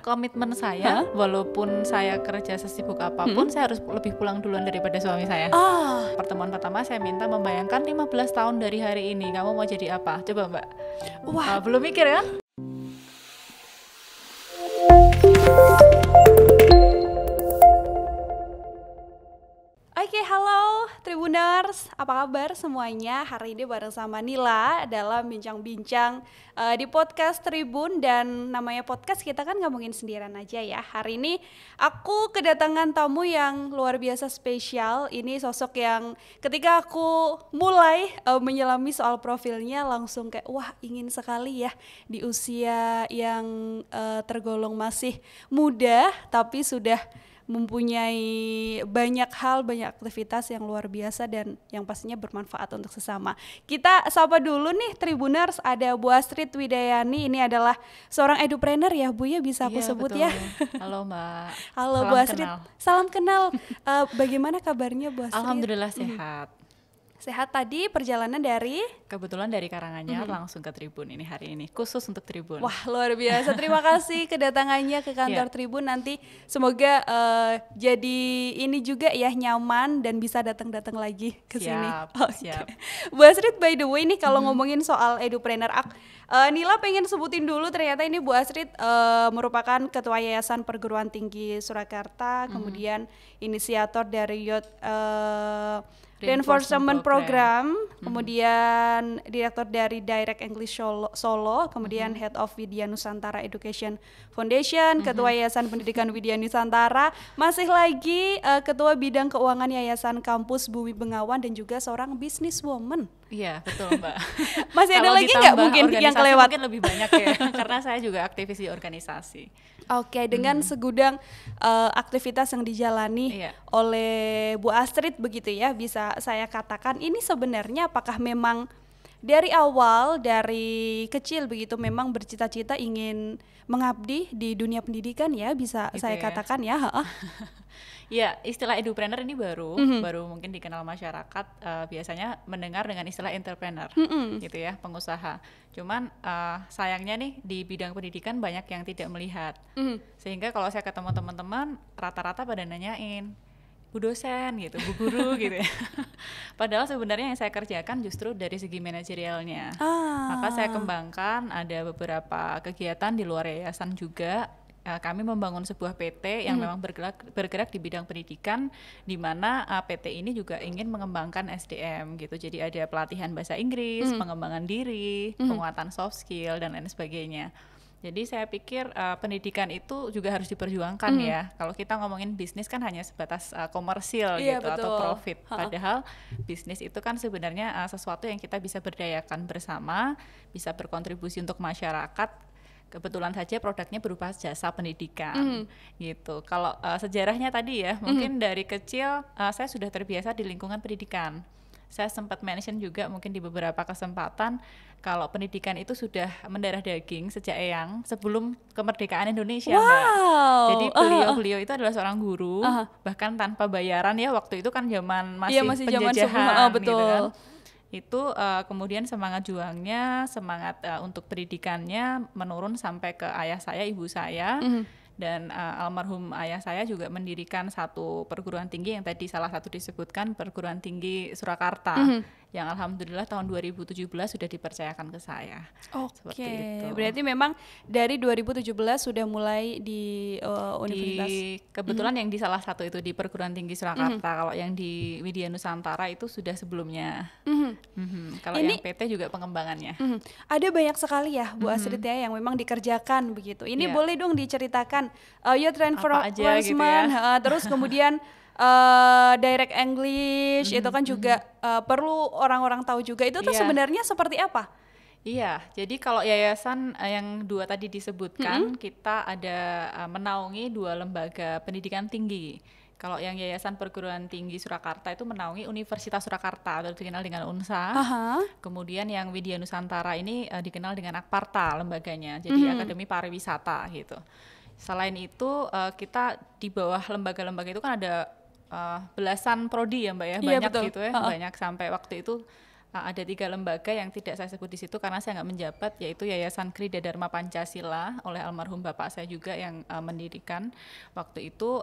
komitmen saya, walaupun saya kerja sesibuk apapun, saya harus lebih pulang duluan daripada suami saya. Pertemuan pertama saya minta membayangkan 15 tahun dari hari ini, kamu mau jadi apa? Coba Mbak. Wah, Belum mikir kan? Oke, halo Tribuners, apa kabar semuanya? Hari ini bareng sama Nila dalam bincang-bincang di podcast Tribun. Dan namanya podcast kita kan ngomongin sendirian aja ya. Hari ini aku kedatangan tamu yang luar biasa spesial. Ini sosok yang ketika aku mulai menyelami soal profilnya langsung kayak wah, ingin sekali ya di usia yang tergolong masih muda tapi sudah mempunyai banyak hal, banyak aktivitas yang luar biasa dan yang pastinya bermanfaat untuk sesama. Kita sapa dulu nih Tribuners, ada Bu Astrid Widayani. Ini adalah seorang edupreneur ya Bu ya, bisa aku sebut betul. Ya. Halo Mbak. Halo Salam Bu Astrid. kenal. Salam kenal. Bagaimana kabarnya Bu Astrid? Alhamdulillah sehat. Sehat. Tadi perjalanan dari? Kebetulan dari Karanganyar langsung ke Tribun ini hari ini, khusus untuk Tribun. Wah, luar biasa. Terima kasih kedatangannya ke kantor Tribun. Nanti semoga jadi ini juga ya, nyaman dan bisa datang-datang lagi ke sini. Siap. Bu Astrid, by the way nih kalau ngomongin soal edupreneur, Nila pengen sebutin dulu ternyata ini Bu Astrid merupakan Ketua Yayasan Perguruan Tinggi Surakarta, kemudian inisiator dari Youth Reinforcement Program, kemudian direktur dari Direct English Solo, kemudian Head of Widya Nusantara Education Foundation, Ketua Yayasan Pendidikan Widya Nusantara, masih lagi Ketua Bidang Keuangan Yayasan Kampus Bumi Bengawan, dan juga seorang businesswoman. Iya, betul Mbak. Masih ada lagi nggak mungkin yang kelewat? Mungkin lebih banyak ya, karena saya juga aktivis di organisasi. Oke, dengan segudang aktivitas yang dijalani oleh Bu Astrid begitu ya, bisa saya katakan ini sebenarnya apakah memang dari awal, dari kecil begitu memang bercita-cita ingin mengabdi di dunia pendidikan ya, bisa gitu saya katakan ya. Ya, istilah edupreneur ini baru mungkin dikenal masyarakat, biasanya mendengar dengan istilah entrepreneur, gitu ya, pengusaha. Cuman sayangnya nih di bidang pendidikan banyak yang tidak melihat, sehingga kalau saya ketemu teman-teman rata-rata pada nanyain, Bu dosen gitu, Bu guru gitu ya. Padahal sebenarnya yang saya kerjakan justru dari segi manajerialnya. Maka saya kembangkan ada beberapa kegiatan di luar yayasan juga. Kami membangun sebuah PT yang memang bergerak di bidang pendidikan, di mana PT ini juga ingin mengembangkan SDM gitu. Jadi ada pelatihan bahasa Inggris, pengembangan diri, penguatan soft skill dan lain sebagainya. Jadi saya pikir pendidikan itu juga harus diperjuangkan ya. Kalau kita ngomongin bisnis kan hanya sebatas komersil gitu, betul, atau profit. Padahal bisnis itu kan sebenarnya sesuatu yang kita bisa berdayakan bersama, bisa berkontribusi untuk masyarakat. Kebetulan saja produknya berupa jasa pendidikan gitu. Kalau sejarahnya tadi ya, mungkin dari kecil saya sudah terbiasa di lingkungan pendidikan. Saya sempat mention juga mungkin di beberapa kesempatan kalau pendidikan itu sudah mendarah daging sejak eyang sebelum kemerdekaan Indonesia, Mbak. Jadi beliau itu adalah seorang guru, bahkan tanpa bayaran ya, waktu itu kan zaman masih penjajahan gitu kan. Itu kemudian semangat juangnya, semangat untuk pendidikannya menurun sampai ke ayah saya, ibu saya, dan almarhum ayah saya juga mendirikan satu perguruan tinggi yang tadi salah satu disebutkan Perguruan Tinggi Surakarta, yang alhamdulillah tahun 2017 sudah dipercayakan ke saya. Oke, berarti memang dari 2017 sudah mulai di universitas. Kebetulan yang di salah satu itu di Perguruan Tinggi Surakarta, kalau yang di Widya Nusantara itu sudah sebelumnya. Kalau yang PT juga pengembangannya. Ada banyak sekali ya Bu Astrid ya yang memang dikerjakan begitu. Ini boleh dong diceritakan Youth Reinforcement gitu ya. Terus kemudian Direct English itu kan juga perlu orang-orang tahu juga itu tuh sebenarnya seperti apa? Iya, jadi kalau yayasan yang dua tadi disebutkan, kita ada menaungi dua lembaga pendidikan tinggi. Kalau yang Yayasan Perguruan Tinggi Surakarta itu menaungi Universitas Surakarta atau dikenal dengan UNSA. Kemudian yang Widya Nusantara ini dikenal dengan Akparta lembaganya, jadi Akademi Pariwisata gitu. Selain itu kita di bawah lembaga-lembaga itu kan ada belasan prodi ya Mbak ya, banyak gitu ya, banyak sampai waktu itu ada 3 lembaga yang tidak saya sebut di situ karena saya nggak menjabat, yaitu Yayasan Krida Dharma Pancasila oleh almarhum bapak saya juga yang mendirikan waktu itu,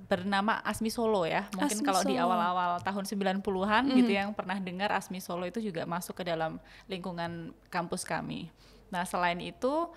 bernama Asmi Solo ya. Mungkin Asmi kalau di Solo. awal-awal tahun 90-an gitu yang pernah dengar Asmi Solo itu juga masuk ke dalam lingkungan kampus kami. Nah, selain itu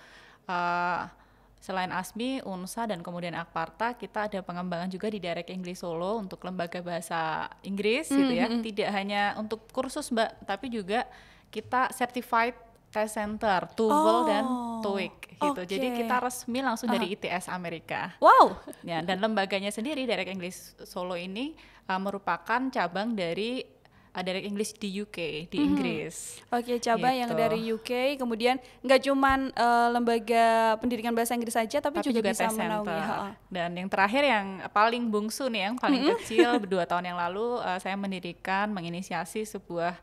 selain ASMI, UNSA, dan kemudian Akparta, kita ada pengembangan juga di Direct English Solo untuk lembaga bahasa Inggris gitu ya. Tidak hanya untuk kursus Mbak, tapi juga kita certified test center, TOEFL dan TOEIC gitu. Jadi kita resmi langsung dari ITS Amerika. Wow. Ya, dan lembaganya sendiri Direct English Solo ini merupakan cabang dari Direct English di UK, di Inggris. Oke, cabang yang dari UK, kemudian nggak cuman lembaga pendidikan bahasa Inggris saja, tapi juga bisa test menaungi. center. Dan yang terakhir yang paling bungsu nih, yang paling kecil, 2 tahun yang lalu saya menginisiasi sebuah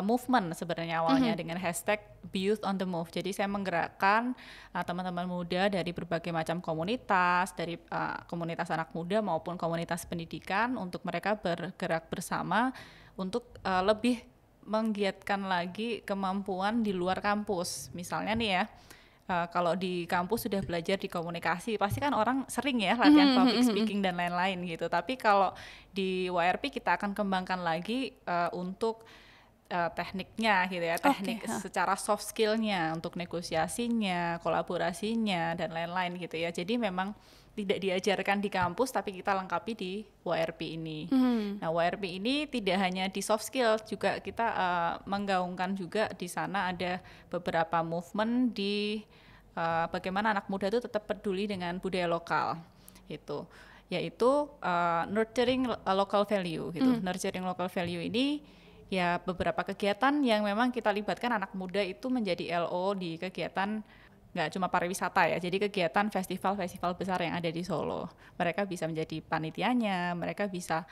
movement sebenarnya awalnya dengan hashtag Be Youth on the Move. Jadi saya menggerakkan teman-teman muda dari berbagai macam komunitas, dari komunitas anak muda maupun komunitas pendidikan untuk mereka bergerak bersama untuk lebih menggiatkan lagi kemampuan di luar kampus. Misalnya nih ya, kalau di kampus sudah belajar di komunikasi, pasti kan orang sering ya latihan public speaking dan lain-lain gitu. Tapi kalau di YRP kita akan kembangkan lagi untuk tekniknya gitu ya, teknik secara soft skillnya, untuk negosiasinya, kolaborasinya, dan lain-lain gitu ya. Jadi memang tidak diajarkan di kampus, tapi kita lengkapi di YRP ini. Nah, YRP ini tidak hanya di soft skill, juga kita menggaungkan juga di sana ada beberapa movement di bagaimana anak muda itu tetap peduli dengan budaya lokal, gitu. Yaitu nurturing local value, gitu. Nurturing local value ini ya beberapa kegiatan yang memang kita libatkan anak muda itu menjadi LO di kegiatan nggak cuma pariwisata ya, jadi kegiatan festival-festival besar yang ada di Solo. Mereka bisa menjadi panitianya, mereka bisa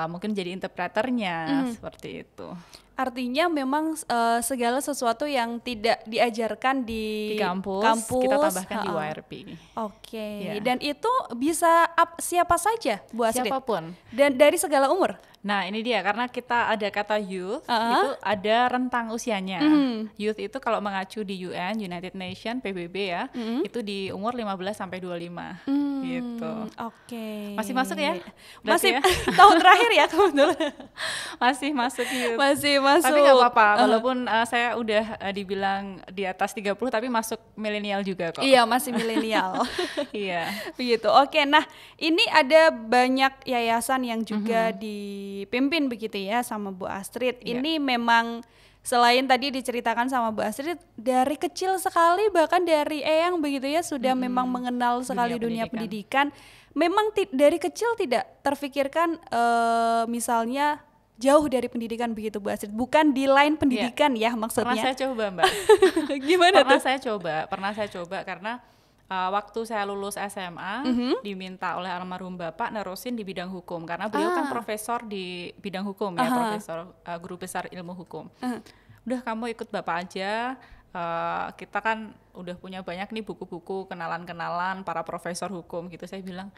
mungkin jadi interpreternya, seperti itu. Artinya memang segala sesuatu yang tidak diajarkan di kampus kita tambahkan di YRP. Oke. Dan itu bisa siapa saja, Bu Astrid? Siapapun. Dan dari segala umur? Nah, ini dia, karena kita ada kata youth, itu ada rentang usianya. Youth itu kalau mengacu di UN, United Nations, PBB ya, itu di umur 15 sampai 25 gitu. Oke. Masih masuk ya? Masih ya? tahun terakhir ya kebetulan. Masih masuk youth. Masih masuk. Tapi nggak apa-apa, walaupun saya udah dibilang di atas 30 tapi masuk milenial juga kok. Iya, masih milenial. Iya. Begitu. Oke, nah ini ada banyak yayasan yang juga dipimpin begitu ya sama Bu Astrid. Ini memang selain tadi diceritakan sama Bu Astrid, dari kecil sekali bahkan dari Eyang begitu ya sudah memang mengenal sekali dunia pendidikan. Memang dari kecil tidak terfikirkan misalnya jauh dari pendidikan begitu Bu Astrid, bukan di line pendidikan ya maksudnya. Pernah saya coba Mbak. Gimana tuh? Pernah saya coba karena waktu saya lulus SMA diminta oleh almarhum bapak nerusin di bidang hukum karena beliau kan profesor di bidang hukum ya, profesor guru besar ilmu hukum. Udah kamu ikut bapak aja, kita kan udah punya banyak nih buku-buku kenalan-kenalan para profesor hukum gitu. Saya bilang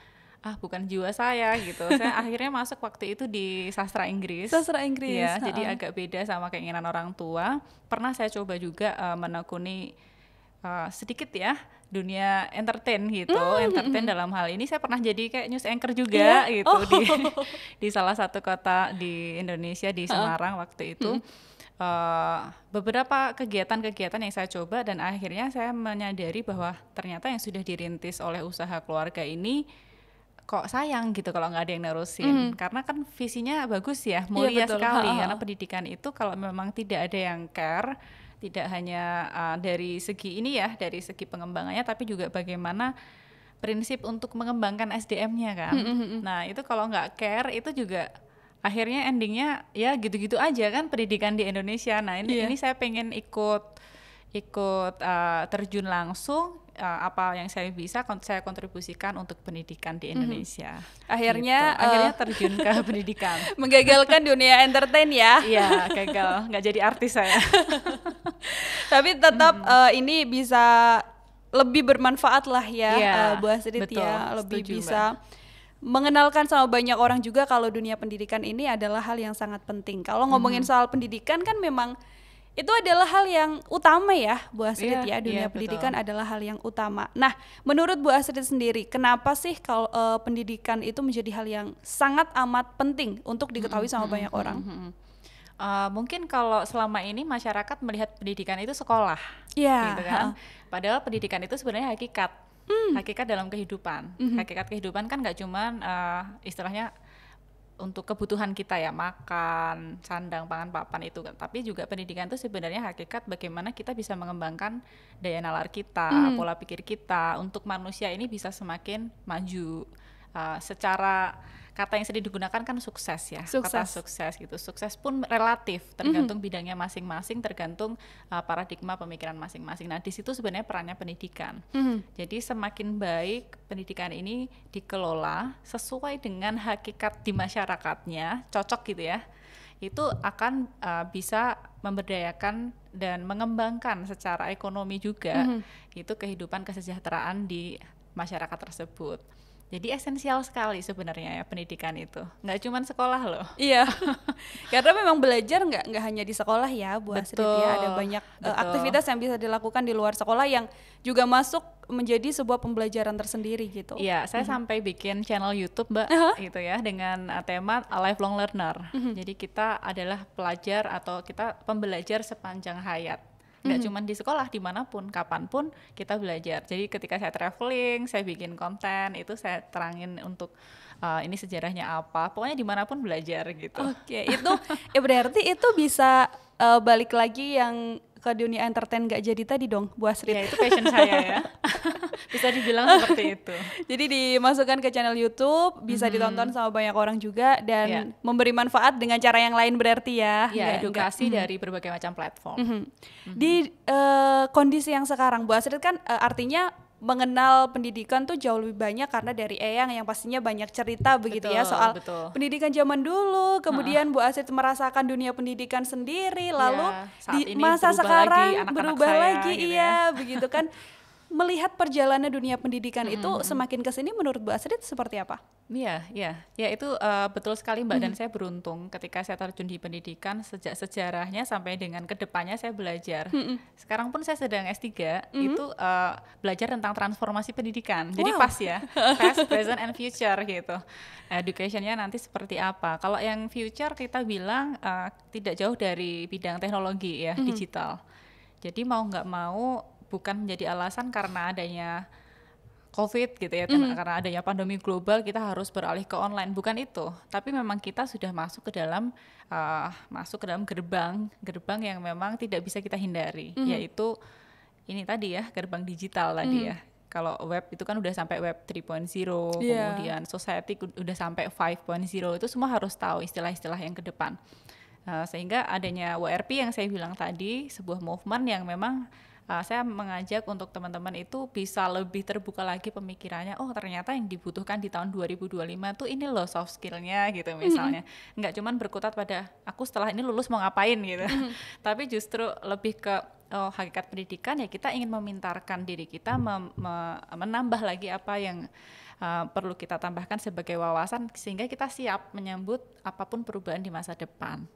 bukan jiwa saya gitu. Saya akhirnya masuk waktu itu di sastra Inggris. Sastra Inggris. Ya, jadi agak beda sama keinginan orang tua. Pernah saya coba juga menekuni sedikit ya dunia entertain gitu. Entertain dalam hal ini saya pernah jadi kayak news anchor juga gitu di salah satu kota di Indonesia, di Semarang waktu itu. Beberapa kegiatan-kegiatan yang saya coba dan akhirnya saya menyadari bahwa ternyata yang sudah dirintis oleh usaha keluarga ini kok sayang gitu kalau nggak ada yang nerusin, karena kan visinya bagus ya, mulia sekali. Karena pendidikan itu kalau memang tidak ada yang care, tidak hanya dari segi ini ya, dari segi pengembangannya, tapi juga bagaimana prinsip untuk mengembangkan SDM-nya kan. Nah itu kalau nggak care itu juga akhirnya endingnya ya gitu-gitu aja kan pendidikan di Indonesia. Nah ini saya pengen ikut terjun langsung, apa yang saya bisa saya kontribusikan untuk pendidikan di Indonesia. Akhirnya gitu. Akhirnya terjun ke pendidikan. Menggagalkan dunia entertain ya. Iya, gagal, nggak jadi artis saya. Tapi tetap ini bisa lebih bermanfaat lah ya, Bu Astrid ya, lebih bisa mengenalkan sama banyak orang juga kalau dunia pendidikan ini adalah hal yang sangat penting. Kalau ngomongin soal pendidikan kan memang itu adalah hal yang utama ya Bu Astrid ya, dunia pendidikan adalah hal yang utama. Nah, menurut Bu Astrid sendiri, kenapa sih kalau pendidikan itu menjadi hal yang sangat amat penting untuk diketahui sama banyak orang? Mungkin kalau selama ini masyarakat melihat pendidikan itu sekolah, gitu kan. Padahal pendidikan itu sebenarnya hakikat, hakikat dalam kehidupan. Hakikat kehidupan kan nggak cuman istilahnya untuk kebutuhan kita ya, makan, sandang, pangan, papan itu kan. Tapi juga pendidikan itu sebenarnya hakikat bagaimana kita bisa mengembangkan daya nalar kita, pola pikir kita untuk manusia ini bisa semakin maju. Secara kata yang sering digunakan kan sukses ya, kata sukses gitu. Sukses pun relatif, tergantung bidangnya masing-masing, tergantung paradigma pemikiran masing-masing. Nah di situ sebenarnya perannya pendidikan. Jadi semakin baik pendidikan ini dikelola sesuai dengan hakikat di masyarakatnya, cocok gitu ya, itu akan bisa memberdayakan dan mengembangkan secara ekonomi juga itu kehidupan kesejahteraan di masyarakat tersebut. Jadi esensial sekali sebenarnya ya pendidikan itu, nggak cuma sekolah loh. Iya, karena memang belajar nggak hanya di sekolah ya Bu Astrid ya, ada banyak aktivitas yang bisa dilakukan di luar sekolah yang juga masuk menjadi sebuah pembelajaran tersendiri gitu. Iya, saya sampai bikin channel YouTube Mbak, gitu ya, dengan tema lifelong learner. Jadi kita adalah pelajar atau kita pembelajar sepanjang hayat. Nggak cuma di sekolah, dimanapun, kapanpun kita belajar. Jadi ketika saya traveling, saya bikin konten, itu saya terangin untuk ini sejarahnya apa. Pokoknya dimanapun belajar gitu. Oke, itu berarti itu bisa balik lagi yang ke dunia entertain nggak jadi tadi dong Bu Astrid. Ya itu passion saya ya. Bisa dibilang seperti itu. Jadi dimasukkan ke channel YouTube, bisa ditonton sama banyak orang juga dan memberi manfaat dengan cara yang lain berarti ya. Iya, edukasi dari berbagai macam platform. Di kondisi yang sekarang Bu Astrid kan artinya mengenal pendidikan tuh jauh lebih banyak karena dari Eyang yang pastinya banyak cerita begitu ya soal pendidikan zaman dulu, kemudian Bu Astrid merasakan dunia pendidikan sendiri, lalu di masa sekarang berubah lagi gitu ya. Begitu kan. Melihat perjalanan dunia pendidikan itu semakin kesini menurut Bu Astrid seperti apa? Iya itu betul sekali Mbak, dan saya beruntung ketika saya terjun di pendidikan sejak sejarahnya sampai dengan kedepannya saya belajar. Sekarang pun saya sedang S3 itu belajar tentang transformasi pendidikan. Jadi pas ya, past, present, and future gitu. Educationnya nanti seperti apa? Kalau yang future kita bilang tidak jauh dari bidang teknologi ya, digital. Jadi mau nggak mau bukan menjadi alasan karena adanya COVID gitu ya, karena adanya pandemi global kita harus beralih ke online, bukan itu. Tapi memang kita sudah masuk ke dalam gerbang yang memang tidak bisa kita hindari, yaitu ini tadi ya, gerbang digital tadi ya. Kalau web itu kan udah sampai web 3.0, kemudian society udah sampai 5.0, itu semua harus tahu istilah-istilah yang ke depan. Sehingga adanya WRP yang saya bilang tadi, sebuah movement yang memang saya mengajak untuk teman-teman itu bisa lebih terbuka lagi pemikirannya. Oh ternyata yang dibutuhkan di tahun 2025 tuh ini loh soft skillnya gitu misalnya. Nggak cuman berkutat pada aku setelah ini lulus mau ngapain gitu. Tapi justru lebih ke hakikat pendidikan ya, kita ingin memintarkan diri kita menambah lagi apa yang perlu kita tambahkan sebagai wawasan sehingga kita siap menyambut apapun perubahan di masa depan.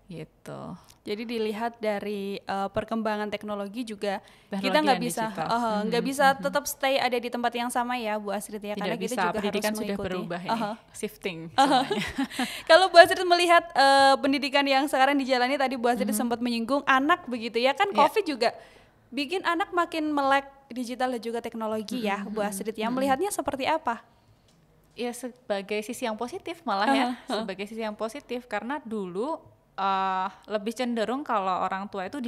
Gitu. Jadi dilihat dari perkembangan teknologi juga kita nggak bisa tetap stay ada di tempat yang sama ya Bu Astrid ya. Tidak karena bisa, kita juga pendidikan harus sudah mengikuti. berubah ini, shifting. Kalau Bu Astrid melihat pendidikan yang sekarang dijalani, tadi Bu Astrid sempat menyinggung anak begitu ya kan, COVID juga bikin anak makin melek digital dan juga teknologi ya Bu Astrid ya. Melihatnya seperti apa? Ya sebagai sisi yang positif malah ya, sebagai sisi yang positif karena dulu lebih cenderung kalau orang tua itu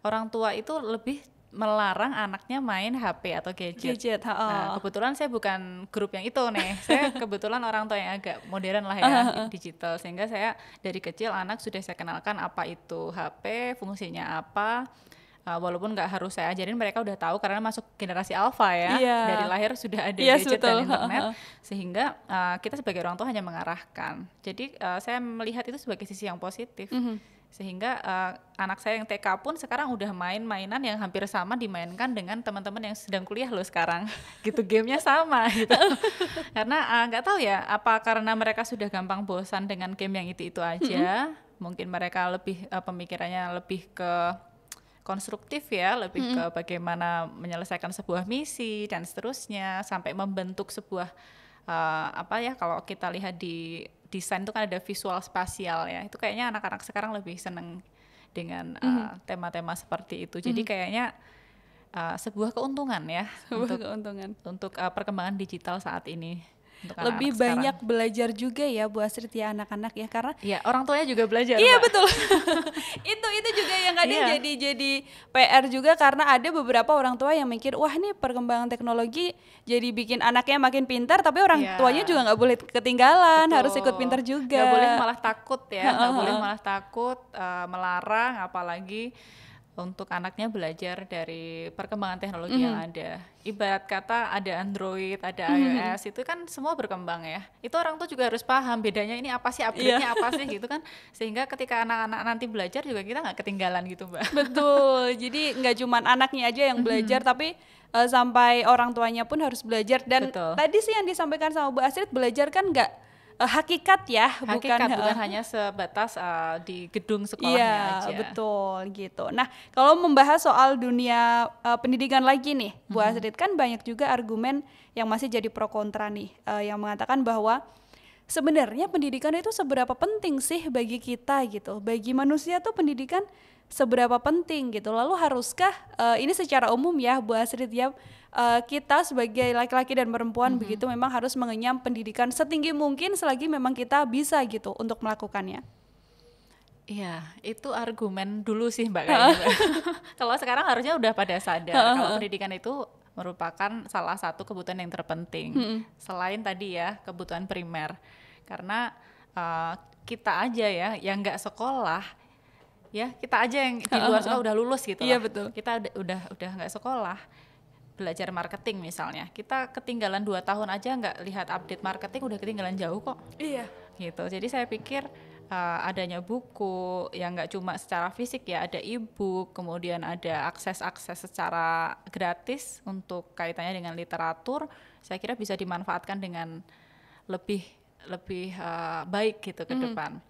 orang tua itu lebih melarang anaknya main HP atau gadget. Nah, kebetulan saya bukan grup yang itu nih, saya kebetulan orang tua yang agak modern lah ya, digital, sehingga saya dari kecil anak sudah saya kenalkan apa itu HP, fungsinya apa. Walaupun nggak harus saya ajarin, mereka udah tahu karena masuk generasi alpha ya, dari lahir sudah ada gadget dan internet, sehingga kita sebagai orang tua hanya mengarahkan. Jadi saya melihat itu sebagai sisi yang positif. Sehingga anak saya yang TK pun sekarang udah main mainan yang hampir sama dimainkan dengan teman-teman yang sedang kuliah loh sekarang. Gitu, gamenya sama gitu. Karena nggak tahu ya, apa karena mereka sudah gampang bosan dengan game yang itu aja. Mungkin mereka lebih pemikirannya lebih ke konstruktif ya, lebih ke bagaimana menyelesaikan sebuah misi dan seterusnya, sampai membentuk sebuah kalau kita lihat di desain itu kan ada visual spasial ya, itu kayaknya anak-anak sekarang lebih seneng dengan tema-tema seperti itu. Jadi kayaknya sebuah keuntungan ya, untuk perkembangan digital saat ini. Lebih banyak sekarang belajar juga ya Bu Astrid ya anak-anak ya, karena ya orang tuanya juga belajar. Iya Mbak. Betul. itu juga yang kadang jadi PR juga, karena ada beberapa orang tua yang mikir wah nih perkembangan teknologi jadi bikin anaknya makin pintar, tapi orang tuanya juga nggak boleh ketinggalan. Betul. Harus ikut pintar juga. Nggak boleh malah takut ya, nggak boleh malah takut melarang, apalagi untuk anaknya belajar dari perkembangan teknologi yang ada. Ibarat kata ada Android, ada iOS, itu kan semua berkembang ya. Itu orang tuh juga harus paham bedanya ini apa sih, upgrade-nya apa sih gitu kan. Sehingga ketika anak-anak nanti belajar juga kita nggak ketinggalan gitu Mbak. Betul, jadi nggak cuma anaknya aja yang belajar, tapi sampai orang tuanya pun harus belajar. Dan tadi sih yang disampaikan sama Bu Astrid, belajar kan nggak hakikat ya, bukan hanya sebatas di gedung sekolahnya aja. Iya betul gitu. Nah kalau membahas soal dunia pendidikan lagi nih Bu Astrid, kan banyak juga argumen yang masih jadi pro kontra nih, yang mengatakan bahwa sebenarnya pendidikan itu seberapa penting sih bagi kita gitu, bagi manusia tuh pendidikan seberapa penting gitu. Lalu haruskah ini secara umum ya Bu Astrid ya, kita sebagai laki-laki dan perempuan begitu memang harus mengenyam pendidikan setinggi mungkin selagi memang kita bisa gitu untuk melakukannya? Iya, itu argumen dulu sih Mbak kayaknya. Kalau sekarang harusnya udah pada sadar kalau pendidikan itu merupakan salah satu kebutuhan yang terpenting. Selain tadi ya kebutuhan primer. Karena kita aja ya yang nggak sekolah, ya kita aja yang di luar sekolah udah lulus gitu. Iya betul. Kita udah nggak sekolah, belajar marketing misalnya, kita ketinggalan 2 tahun aja nggak lihat update marketing udah ketinggalan jauh kok. Iya gitu. Jadi saya pikir adanya buku yang nggak cuma secara fisik ya, ada e-book, kemudian ada akses secara gratis untuk kaitannya dengan literatur, saya kira bisa dimanfaatkan dengan lebih baik gitu ke depan.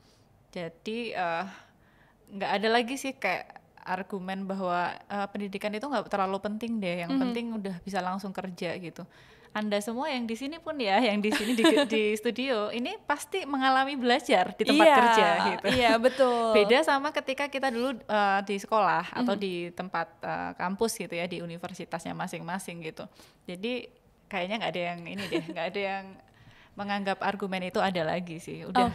Jadi nggak ada lagi sih kayak argumen bahwa pendidikan itu nggak terlalu penting deh, yang penting udah bisa langsung kerja gitu. Anda semua yang di sini pun ya, yang di sini di studio ini pasti mengalami belajar di tempat kerja gitu. Iya betul. Beda sama ketika kita dulu di sekolah atau di tempat kampus gitu ya, di universitasnya masing-masing gitu. Jadi kayaknya nggak ada yang ini deh, nggak ada yang menganggap argumen itu ada lagi sih. Udah.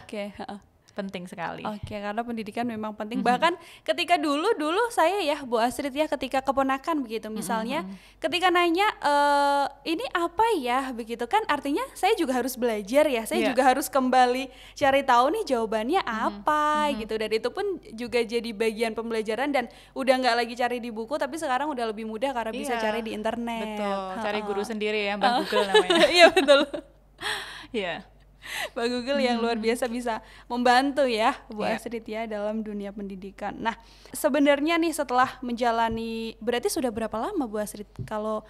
Penting sekali. Karena pendidikan memang penting. Bahkan ketika dulu saya ya Bu Astrid ya, ketika keponakan begitu misalnya, ketika nanya ini apa ya begitu kan, artinya saya juga harus belajar ya, saya juga harus kembali cari tahu nih jawabannya apa gitu. Dan itu pun juga jadi bagian pembelajaran, dan udah nggak lagi cari di buku, tapi sekarang udah lebih mudah karena bisa cari di internet. Betul, cari guru sendiri ya, Mbak Google namanya. Iya betul. Iya. Mbak Google yang luar biasa bisa membantu ya Bu Astrid ya dalam dunia pendidikan. Nah sebenarnya nih setelah menjalani, berarti sudah berapa lama Bu Astrid kalau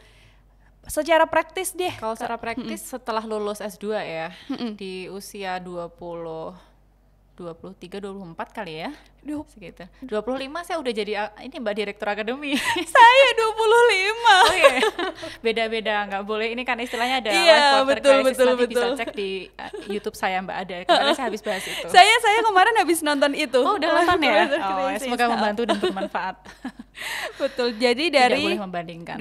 secara praktis deh? Kalau secara praktis setelah lulus S2 ya, di usia 23-24 kali ya, segitu. 25 saya udah jadi ini Mbak Direktur Akademi. Saya 25. Beda-beda, nggak boleh. Ini kan istilahnya ada betul. Nanti bisa cek di YouTube saya Mbak, ada. Kemarin saya habis bahas itu. Saya kemarin habis nonton itu. Oh udah nonton ya? Semoga membantu dan bermanfaat. Betul, jadi dari 25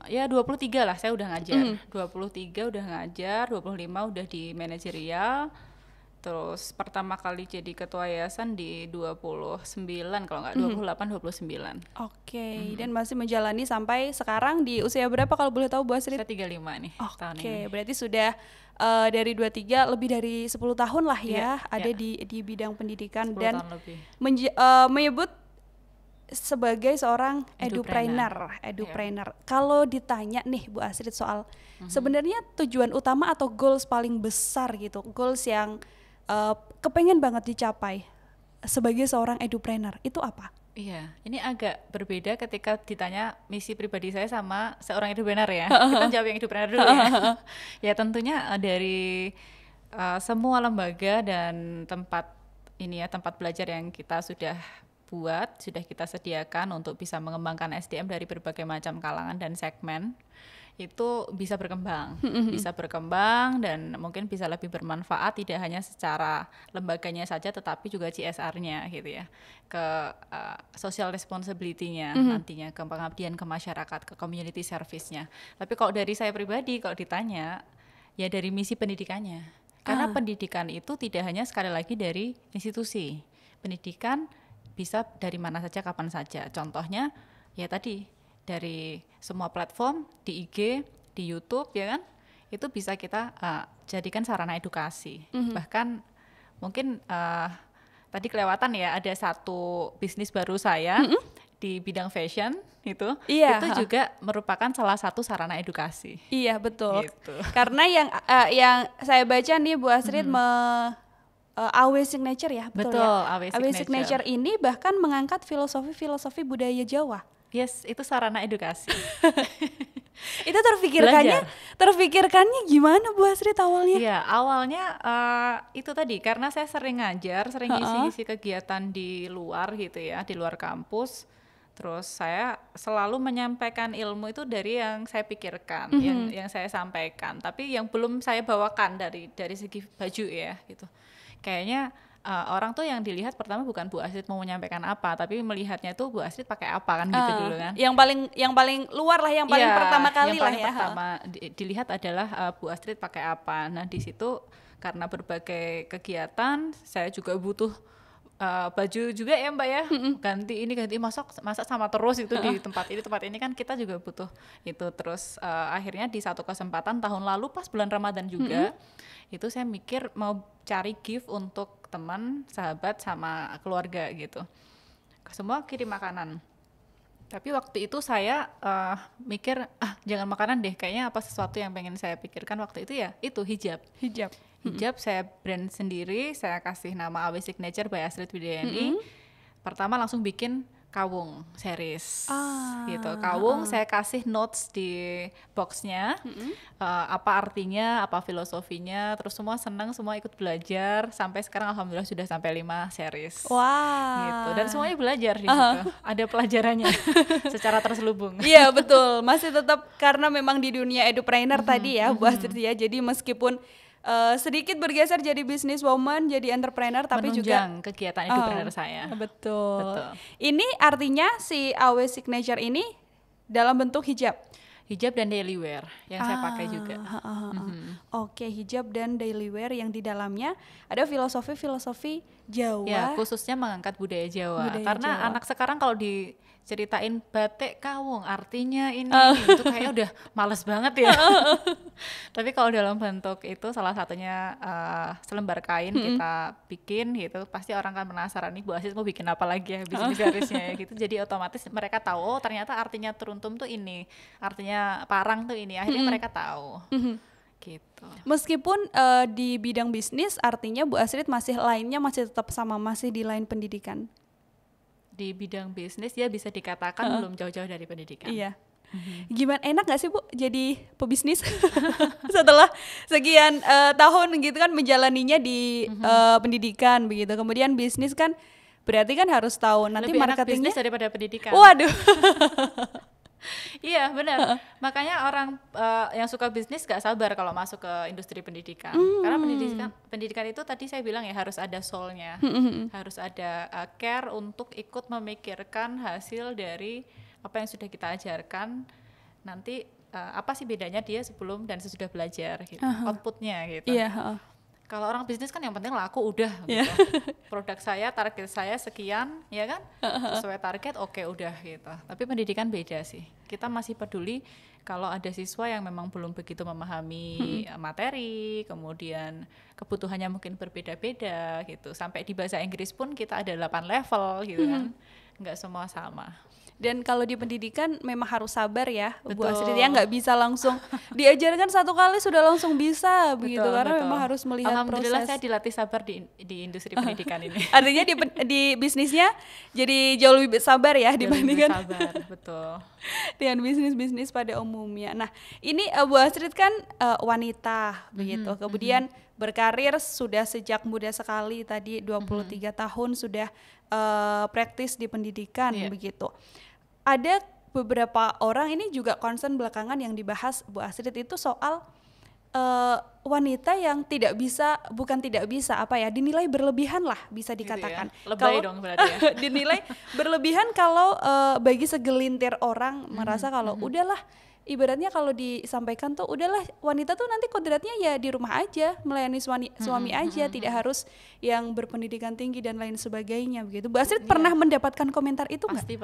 ya 23 lah saya udah ngajar. 23 udah ngajar, 25 udah di manajerial. Terus pertama kali jadi ketua yayasan di 29 kalau nggak 28-29. Dan masih menjalani sampai sekarang di usia berapa kalau boleh tahu Bu Astrid? Saya 35 nih tahun ini. Berarti sudah dari 23 lebih dari 10 tahun lah ya, ada di bidang pendidikan, dan menyebut sebagai seorang edupreneur. Kalau ditanya nih Bu Astrid soal sebenarnya tujuan utama atau goals paling besar gitu, goals yang kepengen banget dicapai sebagai seorang edupreneur, itu apa? Iya, ini agak berbeda ketika ditanya misi pribadi saya sama seorang edupreneur ya. Kita jawab yang edupreneur dulu ya. Ya tentunya dari semua lembaga dan tempat belajar yang kita sudah buat, sudah kita sediakan untuk bisa mengembangkan SDM dari berbagai macam kalangan dan segmen, itu bisa berkembang dan mungkin bisa lebih bermanfaat tidak hanya secara lembaganya saja tetapi juga CSR-nya gitu ya, ke social responsibility-nya nantinya, ke pengabdian ke masyarakat, ke community service-nya. Tapi kalau dari saya pribadi kalau ditanya ya dari misi pendidikannya, karena pendidikan itu tidak hanya sekali lagi dari institusi, pendidikan bisa dari mana saja kapan saja. Contohnya ya tadi dari semua platform di IG, di YouTube ya kan, itu bisa kita jadikan sarana edukasi. Bahkan mungkin tadi kelewatan ya, ada satu bisnis baru saya di bidang fashion itu juga merupakan salah satu sarana edukasi. Iya betul. Gitu. Karena yang saya baca nih Bu Astrid AW Signature ya, betul ya. AW Signature ini bahkan mengangkat filosofi budaya Jawa. Yes, itu sarana edukasi. Itu terpikirkannya gimana Bu Astrid awalnya? Iya, awalnya itu tadi karena saya sering ngajar, sering ngisi kegiatan di luar gitu ya, di luar kampus. Terus saya selalu menyampaikan ilmu itu dari yang saya pikirkan, yang saya sampaikan, tapi yang belum saya bawakan dari segi baju ya gitu. Kayaknya orang tuh yang dilihat pertama bukan Bu Astrid mau menyampaikan apa, tapi melihatnya tuh Bu Astrid pakai apa kan gitu dulu kan. Yang paling luar lah, yang paling pertama kali lah ya. Yang pertama dilihat adalah Bu Astrid pakai apa. Nah di situ karena berbagai kegiatan saya juga butuh baju juga ya Mbak ya, ganti masak sama terus itu di tempat ini kan kita juga butuh itu. Terus akhirnya di satu kesempatan tahun lalu pas bulan Ramadan juga itu saya mikir mau cari gift untuk teman, sahabat sama keluarga gitu. Semua kirim makanan. Tapi waktu itu saya mikir jangan makanan deh, kayaknya apa sesuatu yang pengen saya pikirkan waktu itu ya itu hijab. Saya brand sendiri, saya kasih nama AW Signature by Astrid Widiani. Pertama langsung bikin kawung series gitu. Kawung saya kasih notes di boxnya, apa artinya, apa filosofinya, terus semua senang, semua ikut belajar, sampai sekarang alhamdulillah sudah sampai 5 series. Gitu. Dan semuanya belajar di situ. Ada pelajarannya secara terselubung. Iya betul, masih tetap karena memang di dunia edupreneur tadi ya Bu Astrid ya, jadi meskipun sedikit bergeser jadi businesswoman, jadi entrepreneur, tapi menunjang juga kegiatan edupreneur saya. Betul. Ini artinya si AW Signature ini dalam bentuk hijab dan daily wear yang saya pakai juga. Oke, hijab dan daily wear yang di dalamnya ada filosofi Jawa. Ya, khususnya mengangkat budaya Jawa. Karena anak sekarang kalau diceritain batik kawung artinya ini itu kayak udah males banget ya. Tapi kalau dalam bentuk itu salah satunya selembar kain kita bikin gitu, pasti orang kan penasaran nih Bu Astrid mau bikin apa lagi ya bisnis garisnya ya gitu. Jadi otomatis mereka tahu ternyata artinya teruntum tuh ini, artinya parang tuh ini, akhirnya mereka tahu. Gitu. Meskipun di bidang bisnis artinya Bu Astrid masih tetap sama, masih di lain pendidikan. Di bidang bisnis ya bisa dikatakan belum jauh-jauh dari pendidikan. Iya. Gimana, enak gak sih Bu jadi pebisnis setelah sekian tahun gitu kan menjalaninya di pendidikan begitu, kemudian bisnis kan berarti kan harus tahu nanti lebih marketingnya enak bisnis daripada pendidikan. Waduh. Iya benar, makanya orang yang suka bisnis gak sabar kalau masuk ke industri pendidikan. Karena pendidikan itu tadi saya bilang ya harus ada soul-nya, harus ada care untuk ikut memikirkan hasil dari apa yang sudah kita ajarkan. Nanti apa sih bedanya dia sebelum dan sesudah belajar gitu, outputnya gitu. Kalau orang bisnis kan yang penting laku udah gitu. Produk saya, target saya sekian, ya kan? Sesuai target, oke udah gitu. Tapi pendidikan beda sih. Kita masih peduli kalau ada siswa yang memang belum begitu memahami materi, kemudian kebutuhannya mungkin berbeda-beda gitu. Sampai di bahasa Inggris pun kita ada 8 level gitu kan. Nggak semua sama. Dan kalau di pendidikan memang harus sabar ya, Bu Betul. Astrid ya, nggak bisa langsung diajarkan satu kali sudah langsung bisa begitu, Betul, karena betul. memang harus melihat Alhamdulillah proses. saya dilatih sabar di industri pendidikan ini. Artinya di bisnisnya jadi jauh lebih sabar ya Jauh lebih dibandingkan sabar, betul. dengan bisnis-bisnis pada umumnya. Nah, ini Bu Astrid kan wanita begitu. Kemudian berkarir sudah sejak muda sekali, tadi 23 tahun sudah praktis di pendidikan begitu. Ada beberapa orang ini juga concern belakangan yang dibahas Bu Astrid itu soal wanita yang bukan tidak bisa dinilai berlebihan lah bisa dikatakan. Gitu ya? Lebay dong berarti ya. Dinilai berlebihan kalau bagi segelintir orang merasa kalau udahlah, ibaratnya kalau disampaikan tuh udahlah, wanita tuh nanti kodratnya ya di rumah aja melayani suami aja, tidak harus yang berpendidikan tinggi dan lain sebagainya begitu. Bu Astrid pernah mendapatkan komentar itu nggak? Pasti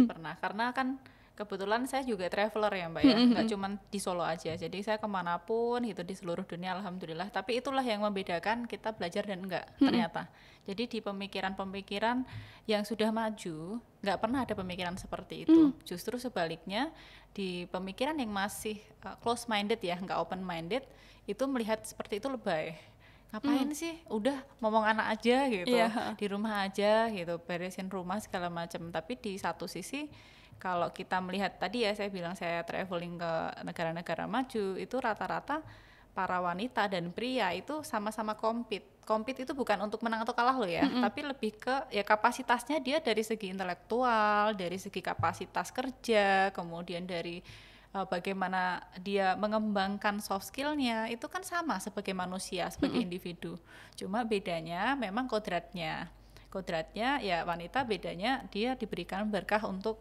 pernah, karena kan kebetulan saya juga traveler ya Mbak ya, nggak cuma di Solo aja, jadi saya kemanapun gitu di seluruh dunia alhamdulillah. Tapi itulah yang membedakan kita belajar dan enggak ternyata. Jadi di pemikiran-pemikiran yang sudah maju nggak pernah ada pemikiran seperti itu. Justru sebaliknya di pemikiran yang masih close minded ya, nggak open minded, itu melihat seperti itu lebay. Ngapain sih, udah ngomong anak aja gitu, di rumah aja gitu, beresin rumah segala macam. Tapi di satu sisi kalau kita melihat tadi ya, saya bilang saya traveling ke negara-negara maju, itu rata-rata para wanita dan pria itu sama-sama compete itu bukan untuk menang atau kalah loh ya, tapi lebih ke ya kapasitasnya dia dari segi intelektual, dari segi kapasitas kerja, kemudian dari bagaimana dia mengembangkan soft skillnya, itu kan sama sebagai manusia, sebagai individu. Cuma bedanya memang kodratnya ya, wanita bedanya dia diberikan berkah untuk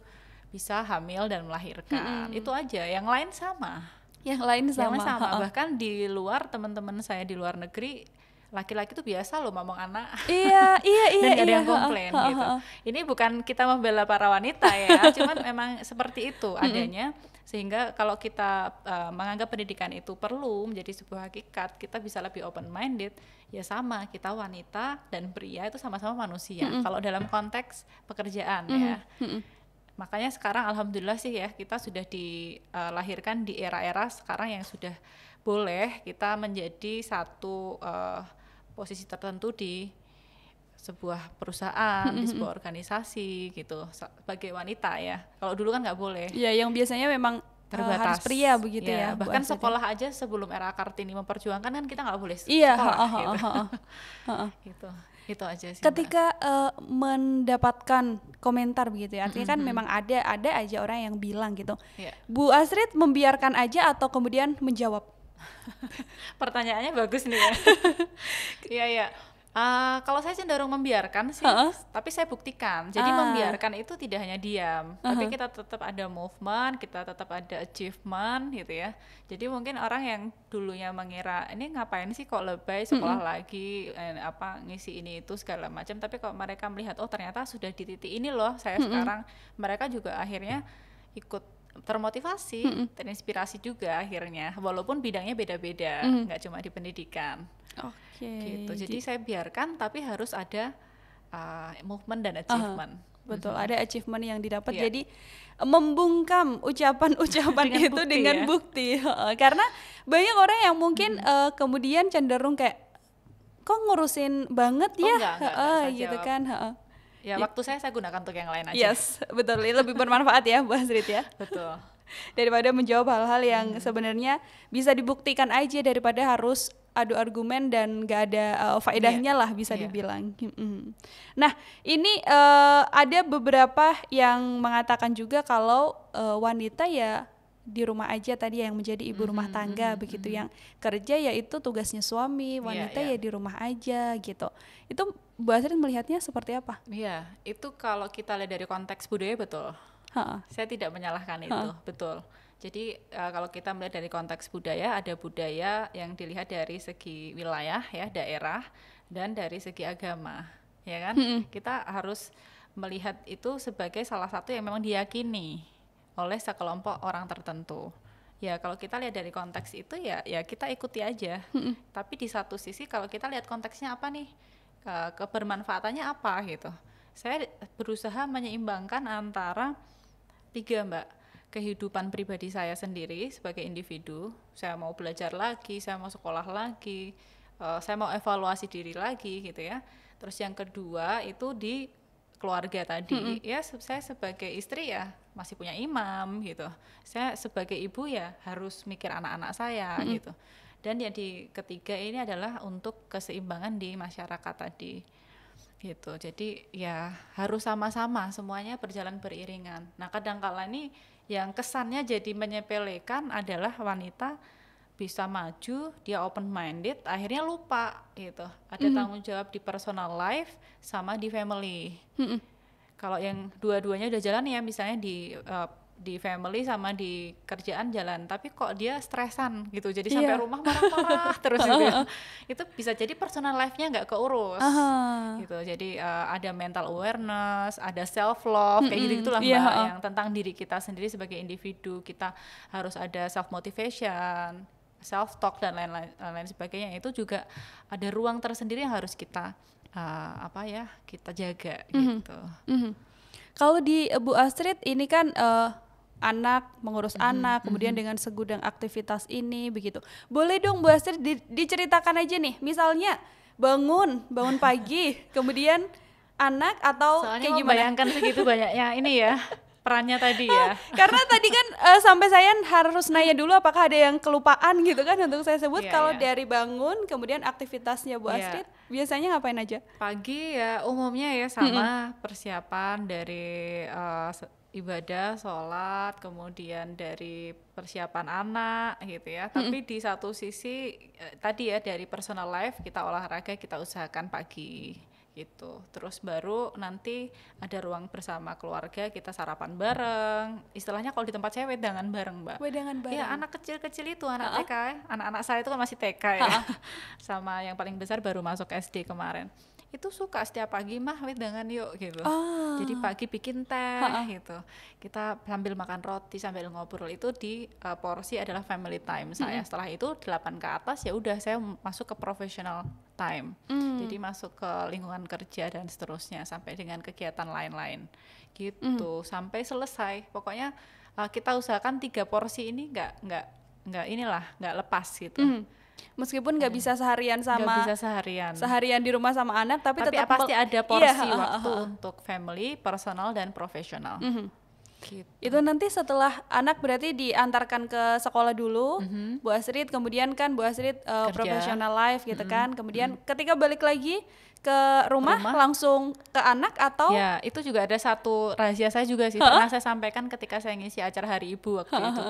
bisa hamil dan melahirkan. Itu aja, yang lain sama. Yang lain sama. Bahkan di luar, teman-teman saya di luar negeri, laki-laki tuh biasa loh ngomong anak. Iya. Dan gak ada yang komplain gitu. Ini bukan kita membela para wanita ya, cuman memang seperti itu adanya. Sehingga kalau kita menganggap pendidikan itu perlu menjadi sebuah hakikat, kita bisa lebih open minded. Ya sama, kita wanita dan pria itu sama-sama manusia. Kalau dalam konteks pekerjaan ya. Makanya sekarang alhamdulillah sih ya, kita sudah dilahirkan di era-era sekarang yang sudah boleh kita menjadi satu posisi tertentu di sebuah perusahaan, di sebuah organisasi gitu, sebagai wanita ya. Kalau dulu kan nggak boleh. Ya, yang biasanya memang terbatas. Harus pria begitu ya. Bahkan sekolah aja sebelum era Kartini memperjuangkan kan kita nggak boleh sekolah gitu. Itu aja sih. Ketika mendapatkan komentar begitu ya, artinya kan memang ada aja orang yang bilang gitu. Bu Astrid membiarkan aja atau kemudian menjawab? Pertanyaannya bagus nih ya. Iya. Kalau saya cenderung membiarkan sih, tapi saya buktikan. Jadi membiarkan itu tidak hanya diam, tapi kita tetap ada movement, kita tetap ada achievement gitu ya. Jadi mungkin orang yang dulunya mengira ini ngapain sih kok lebay sekolah lagi, ngisi ini itu segala macam. Tapi kalau mereka melihat oh ternyata sudah di titik ini loh saya sekarang, mereka juga akhirnya ikut termotivasi, terinspirasi juga akhirnya. Walaupun bidangnya beda-beda, nggak cuma di pendidikan. Gitu. Jadi saya biarkan, tapi harus ada movement dan achievement. Betul, ada achievement yang didapat. Jadi membungkam ucapan-ucapan itu bukti, dengan bukti. Karena banyak orang yang mungkin kemudian cenderung kayak kok ngurusin banget ya, enggak, gitu kan. Ya waktu saya gunakan untuk yang lain aja. Yes, betul. Lebih bermanfaat ya Bu Astrid ya. Betul. Daripada menjawab hal-hal yang sebenarnya bisa dibuktikan aja, daripada harus adu argumen dan gak ada faedahnya lah bisa dibilang. Nah ini ada beberapa yang mengatakan juga kalau wanita ya di rumah aja tadi yang menjadi ibu rumah tangga begitu, yang kerja yaitu tugasnya suami, wanita ya di rumah aja gitu. Itu Bu Astrid melihatnya seperti apa? Iya, itu kalau kita lihat dari konteks budaya betul. Saya tidak menyalahkan itu, betul. Jadi kalau kita melihat dari konteks budaya, ada budaya yang dilihat dari segi wilayah ya, daerah, dan dari segi agama, ya kan? Kita harus melihat itu sebagai salah satu yang memang diyakini oleh sekelompok orang tertentu. Ya kalau kita lihat dari konteks itu ya kita ikuti aja. Tapi di satu sisi kalau kita lihat konteksnya apa nih, kebermanfaatannya apa gitu. Saya berusaha menyeimbangkan antara 3 Mbak, kehidupan pribadi saya sendiri sebagai individu, saya mau belajar lagi, saya mau sekolah lagi, saya mau evaluasi diri lagi gitu ya. Terus yang kedua itu di keluarga tadi, ya saya sebagai istri ya masih punya imam gitu, saya sebagai ibu ya harus mikir anak-anak saya gitu. Dan yang di ketiga ini adalah untuk keseimbangan di masyarakat tadi gitu. Jadi ya harus sama-sama, semuanya berjalan beriringan. Nah kadang-kala ini yang kesannya jadi menyepelekan adalah wanita bisa maju, dia open minded, akhirnya lupa gitu. Ada tanggung jawab di personal life sama di family. Kalau yang dua-duanya udah jalan ya, misalnya di family sama di kerjaan jalan, tapi kok dia stresan gitu, jadi sampai rumah marah-marah terus gitu ya. Itu bisa jadi personal life-nya nggak keurus gitu. Jadi ada mental awareness, ada self love kayak gitu-gitulah Mbak, yang tentang diri kita sendiri sebagai individu. Kita harus ada self motivation, self talk dan lain-lain sebagainya. Itu juga ada ruang tersendiri yang harus kita kita jaga gitu. Kalau di Bu Astrid ini kan anak, mengurus anak, kemudian dengan segudang aktivitas ini begitu. Boleh dong Bu Astrid diceritakan aja nih, misalnya bangun pagi, kemudian anak atau soalnya kayak gimana? Bayangkan segitu banyaknya ini ya perannya tadi ya. Karena tadi kan sampai saya harus nanya dulu apakah ada yang kelupaan gitu kan untuk saya sebut. Kalau dari bangun, kemudian aktivitasnya Bu Astrid biasanya ngapain aja? Pagi ya umumnya ya sama persiapan dari ibadah, sholat, kemudian dari persiapan anak gitu ya. Tapi di satu sisi tadi ya dari personal life kita olahraga, kita usahakan pagi gitu. Terus baru nanti ada ruang bersama keluarga, kita sarapan bareng. Istilahnya kalau di tempat saya wedangan bareng Mbak. Wedangan bareng? Iya anak kecil-kecil itu, anak TK ya. Anak-anak saya itu kan masih TK ya. Sama yang paling besar baru masuk SD kemarin. Itu suka setiap pagi mah wedangan yuk gitu. Jadi pagi bikin teh gitu. Kita sambil makan roti sambil ngobrol, itu di porsi adalah family time saya. Setelah itu 8 ke atas ya udah saya masuk ke professional time. Jadi masuk ke lingkungan kerja dan seterusnya sampai dengan kegiatan lain-lain gitu sampai selesai. Pokoknya kita usahakan 3 porsi ini nggak lepas gitu. Meskipun nggak bisa seharian seharian di rumah sama anak, tapi tetap pasti ada porsi waktu untuk family, personal dan profesional. Gitu. Itu nanti setelah anak berarti diantarkan ke sekolah dulu, Bu Astrid, kemudian kan Bu Astrid professional life gitu kan, kemudian ketika balik lagi ke rumah langsung ke anak atau? Ya itu juga ada satu rahasia saya juga sih, pernah saya sampaikan ketika saya ngisi acara Hari Ibu waktu itu.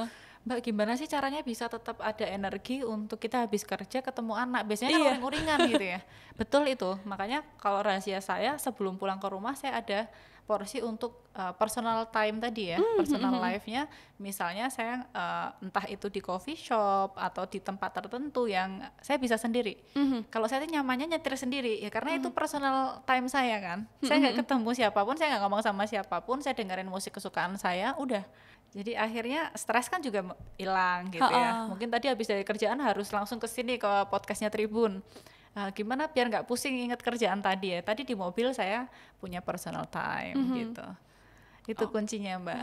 Mbak gimana sih caranya bisa tetap ada energi untuk kita habis kerja ketemu anak, biasanya kan uring-uringan gitu ya. Betul itu, makanya kalau rahasia saya sebelum pulang ke rumah saya ada porsi untuk personal time tadi ya, personal life-nya. Misalnya saya entah itu di coffee shop atau di tempat tertentu yang saya bisa sendiri. Kalau saya nyamannya nyetir sendiri ya karena itu personal time saya kan. Saya nggak ketemu siapapun, saya nggak ngomong sama siapapun, saya dengerin musik kesukaan saya, udah. Jadi akhirnya stres kan juga hilang gitu ya. Mungkin tadi habis dari kerjaan harus langsung ke sini ke podcastnya Tribun. Gimana biar nggak pusing ingat kerjaan tadi ya. Tadi di mobil saya punya personal time gitu. Itu kuncinya Mbak.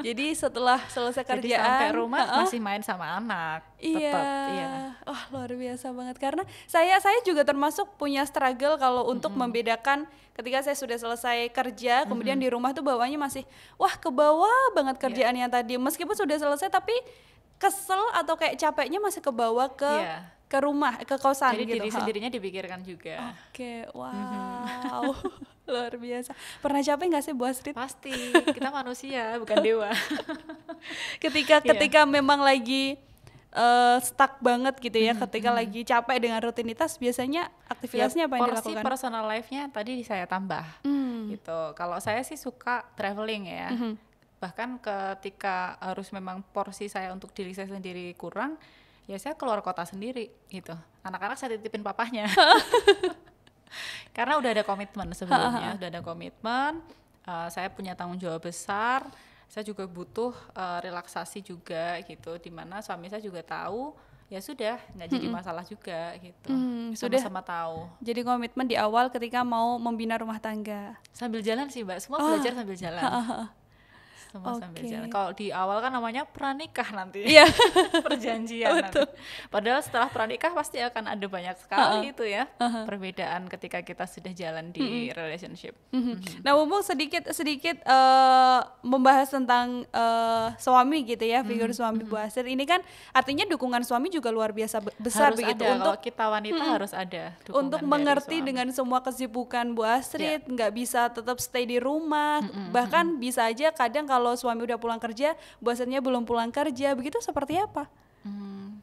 Jadi setelah selesai kerjaan, jadi sampai rumah masih main sama anak. Tetap, iya. Wah luar biasa banget. Karena saya juga termasuk punya struggle kalau untuk membedakan ketika saya sudah selesai kerja, kemudian di rumah tuh bawaannya masih ke bawah banget kerjaannya tadi. Meskipun sudah selesai tapi kesel atau kayak capeknya masih ke bawah ke rumah, ke kosan. Jadi gitu. Jadi diri sendirinya dipikirkan juga. Oke, wow. Luar biasa. Pernah capek nggak sih Bu Astrid? Pasti, kita manusia bukan dewa. ketika memang lagi stuck banget gitu ya, ketika lagi capek dengan rutinitas, biasanya aktivitasnya apa yang dilakukan? Porsi personal life-nya tadi saya tambah gitu. Kalau saya sih suka traveling ya. Bahkan ketika harus memang porsi saya untuk diri saya sendiri kurang, ya saya keluar kota sendiri gitu. Anak-anak saya titipin papahnya. Karena udah ada komitmen sebelumnya, saya punya tanggung jawab besar, saya juga butuh relaksasi juga gitu, dimana suami saya juga tahu, ya sudah nggak jadi masalah juga gitu, sama-sama tahu. Jadi komitmen di awal ketika mau membina rumah tangga. Sambil jalan sih Mbak, semua belajar sambil jalan. Semua sambil jalan. Kalau di awal kan namanya pranikah nanti. Iya. Perjanjian nanti. Padahal setelah pranikah pasti akan ada banyak sekali itu ya perbedaan ketika kita sudah jalan di relationship. Nah, mumpung sedikit membahas tentang suami gitu ya, figur suami Bu Asri ini kan artinya dukungan suami juga luar biasa besar Harus begitu ada, untuk kalau kita wanita harus ada dukungan untuk dari mengerti suami. dengan semua kesibukan Bu Astrid, nggak bisa tetap stay di rumah, bahkan bisa aja kadang kalau suami udah pulang kerja, Bu Astridnya belum pulang kerja, begitu seperti apa?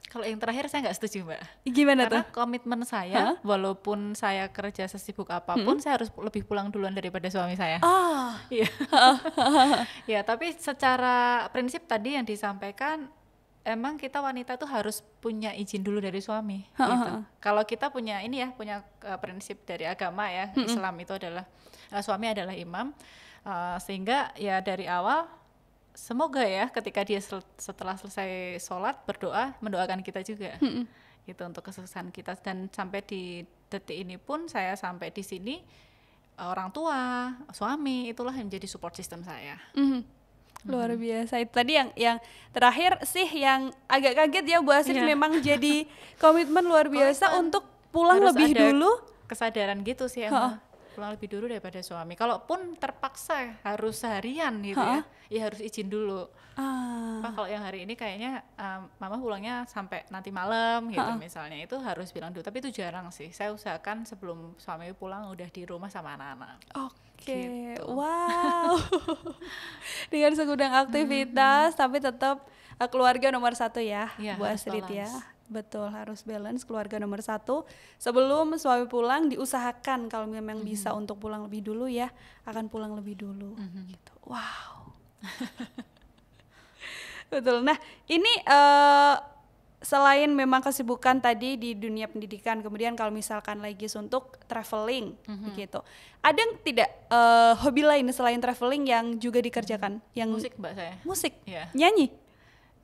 Kalau yang terakhir saya nggak setuju, Mbak. Gimana Karena tuh? komitmen saya, walaupun saya kerja sesibuk apapun, saya harus lebih pulang duluan daripada suami saya. Ah, Iya. Ya, tapi secara prinsip tadi yang disampaikan, emang kita wanita tuh harus punya izin dulu dari suami. Gitu. Kalau kita punya ini ya, punya prinsip dari agama ya, Islam itu adalah suami adalah imam, sehingga ya dari awal semoga ya ketika dia setelah selesai sholat berdoa mendoakan kita juga gitu untuk kesuksesan kita, dan sampai di detik ini pun saya sampai di sini orang tua suami itulah yang menjadi support system saya. luar biasa. Itu tadi yang terakhir sih yang agak kaget ya Bu Astrid, memang jadi komitmen luar biasa untuk pulang Harus lebih ada dulu. kesadaran gitu sih emang. Pulang lebih dulu daripada suami. Kalaupun terpaksa harus seharian gitu ya harus izin dulu. Pak, kalau yang hari ini kayaknya mama pulangnya sampai nanti malam gitu misalnya, itu harus bilang dulu. Tapi itu jarang sih. Saya usahakan sebelum suami pulang udah di rumah sama anak-anak. Oke, Gitu. wow. Dengan segudang aktivitas tapi tetap keluarga nomor satu ya, Iya, Bu harus Astrid ya. balance. Betul, harus balance, keluarga nomor satu. Sebelum suami pulang diusahakan kalau memang bisa untuk pulang lebih dulu ya, akan pulang lebih dulu. Gitu. Wow. Betul. Nah, ini selain memang kesibukan tadi di dunia pendidikan, kemudian kalau misalkan lagi untuk traveling begitu, ada tidak hobi lain selain traveling yang juga dikerjakan? Yang Musik, Mbak, saya. musik, Iya. nyanyi.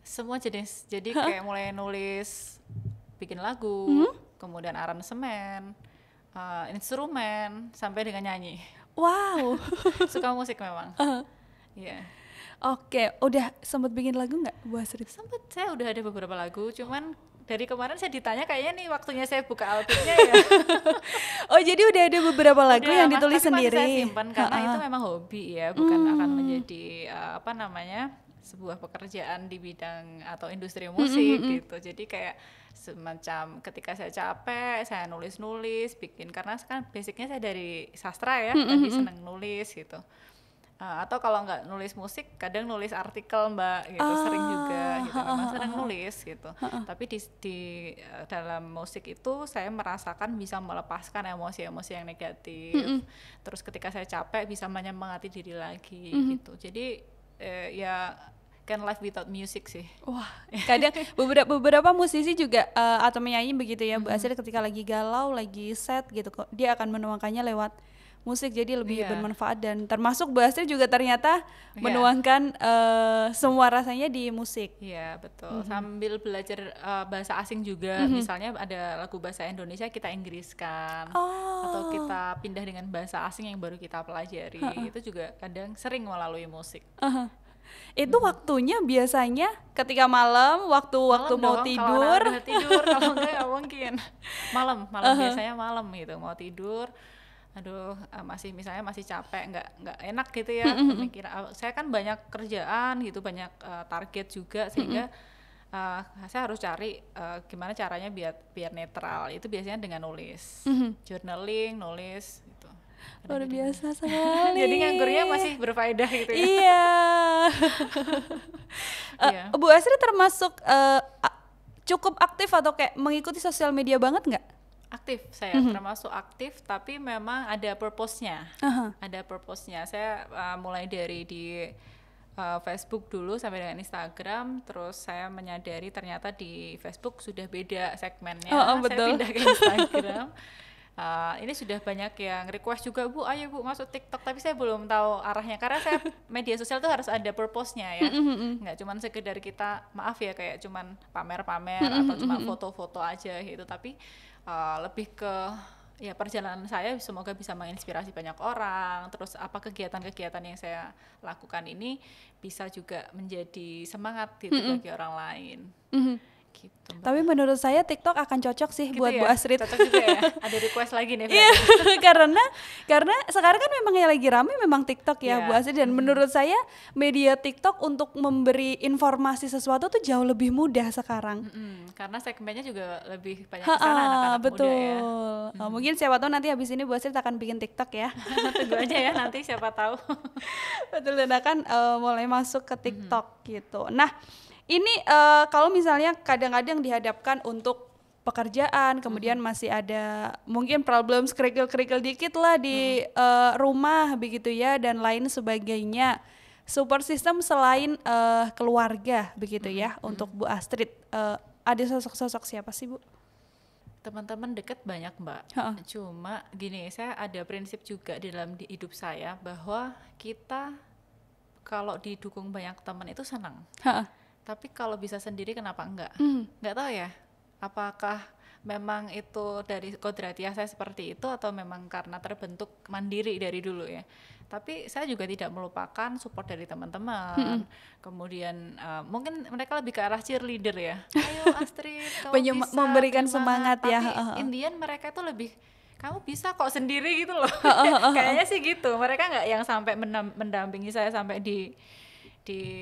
Semua jenis. Jadi kayak mulai nulis, bikin lagu, kemudian aransemen, instrumen, sampai dengan nyanyi. Wow. Suka musik memang. Iya. Oke, udah sempat bikin lagu nggak Bu Astrid? Sempet, saya udah ada beberapa lagu, cuman dari kemarin saya ditanya kayaknya nih waktunya saya buka albumnya ya. Oh, jadi udah ada beberapa lagu Udah, yang ditulis tapi masih sendiri. saya simpan karena itu memang hobi ya, bukan akan menjadi apa namanya, sebuah pekerjaan di bidang atau industri musik gitu. Jadi kayak semacam ketika saya capek, saya nulis-nulis, bikin, karena kan basicnya saya dari sastra ya, jadi seneng nulis gitu. Atau kalau nggak nulis musik, kadang nulis artikel, Mbak, gitu. Sering juga gitu, memang sering nulis gitu. Tapi di dalam musik itu saya merasakan bisa melepaskan emosi-emosi yang negatif. Terus ketika saya capek bisa menyemangati diri lagi gitu. Jadi ya can live without music sih. Wah, kadang beberapa musisi juga atau menyanyi begitu ya Bu Astrid, ketika lagi galau, lagi sad gitu kok, dia akan menuangkannya lewat musik, jadi lebih bermanfaat, dan termasuk Bu Astrid juga ternyata menuangkan semua rasanya di musik. Iya, betul. Sambil belajar bahasa asing juga, misalnya ada lagu bahasa Indonesia kita Inggriskan, atau kita pindah dengan bahasa asing yang baru kita pelajari, itu juga kadang sering melalui musik. Itu waktunya biasanya ketika malam, waktu mau dong, tidur. Kalau udah tidur, kalau enggak nggak mungkin. Malam biasanya malam gitu, mau tidur. Aduh, misalnya masih capek, nggak enak gitu ya. Saya kan banyak kerjaan gitu, banyak target juga, sehingga saya harus cari gimana caranya biar netral. Itu biasanya dengan nulis, journaling, nulis gitu. Luar biasa sekali. Jadi nganggurnya masih berfaedah gitu ya. Iya. Iya. Bu Astrid termasuk cukup aktif atau kayak mengikuti sosial media banget nggak? Aktif, saya termasuk aktif, tapi memang ada purpose-nya. Ada purpose-nya. Saya mulai dari di Facebook dulu sampai dengan Instagram, terus saya menyadari ternyata di Facebook sudah beda segmennya. Saya pindah ke Instagram. Ini sudah banyak yang request juga, Bu, ayo Bu masuk TikTok, tapi saya belum tahu arahnya, karena saya media sosial tuh harus ada purpose-nya ya, nggak cuma sekedar kita, maaf ya, kayak cuman pamer-pamer atau cuma foto-foto aja gitu, tapi lebih ke ya perjalanan saya semoga bisa menginspirasi banyak orang, terus apa kegiatan-kegiatan yang saya lakukan ini bisa juga menjadi semangat gitu bagi orang lain. Gitu, Mbak. Tapi menurut saya TikTok akan cocok sih Gitu buat ya? Bu Astrid. Cocok juga ya. Ada request lagi nih. Iya, karena sekarang kan memang yang lagi rame memang TikTok ya, Iya. Bu Astrid, dan menurut saya media TikTok untuk memberi informasi sesuatu tuh jauh lebih mudah sekarang. Karena segmennya juga lebih banyak ke sana anak-anak betul. muda ya. Mungkin siapa tahu nanti habis ini Bu Astrid akan bikin TikTok ya. Tunggu aja ya nanti siapa tahu. Betul, dan akan mulai masuk ke TikTok gitu. Nah, ini kalau misalnya kadang-kadang dihadapkan untuk pekerjaan, kemudian masih ada mungkin problem kerikil-kerikil dikit lah di rumah begitu ya, dan lain sebagainya. Support system selain keluarga begitu ya, untuk Bu Astrid, ada sosok-sosok siapa sih Bu? Teman-teman deket banyak Mbak. Cuma gini, saya ada prinsip juga di dalam hidup saya bahwa kita kalau didukung banyak teman itu senang. Tapi kalau bisa sendiri kenapa enggak? Enggak tahu ya. Apakah memang itu dari kodratiah saya seperti itu atau memang karena terbentuk mandiri dari dulu ya. Tapi saya juga tidak melupakan support dari teman-teman. Kemudian mungkin mereka lebih ke arah cheerleader ya. Ayo Astrid, kamu bisa, memberikan semangat ya. Tapi Indian mereka itu lebih kamu bisa kok sendiri gitu loh. Kayaknya sih gitu. Mereka nggak yang sampai mendampingi saya sampai di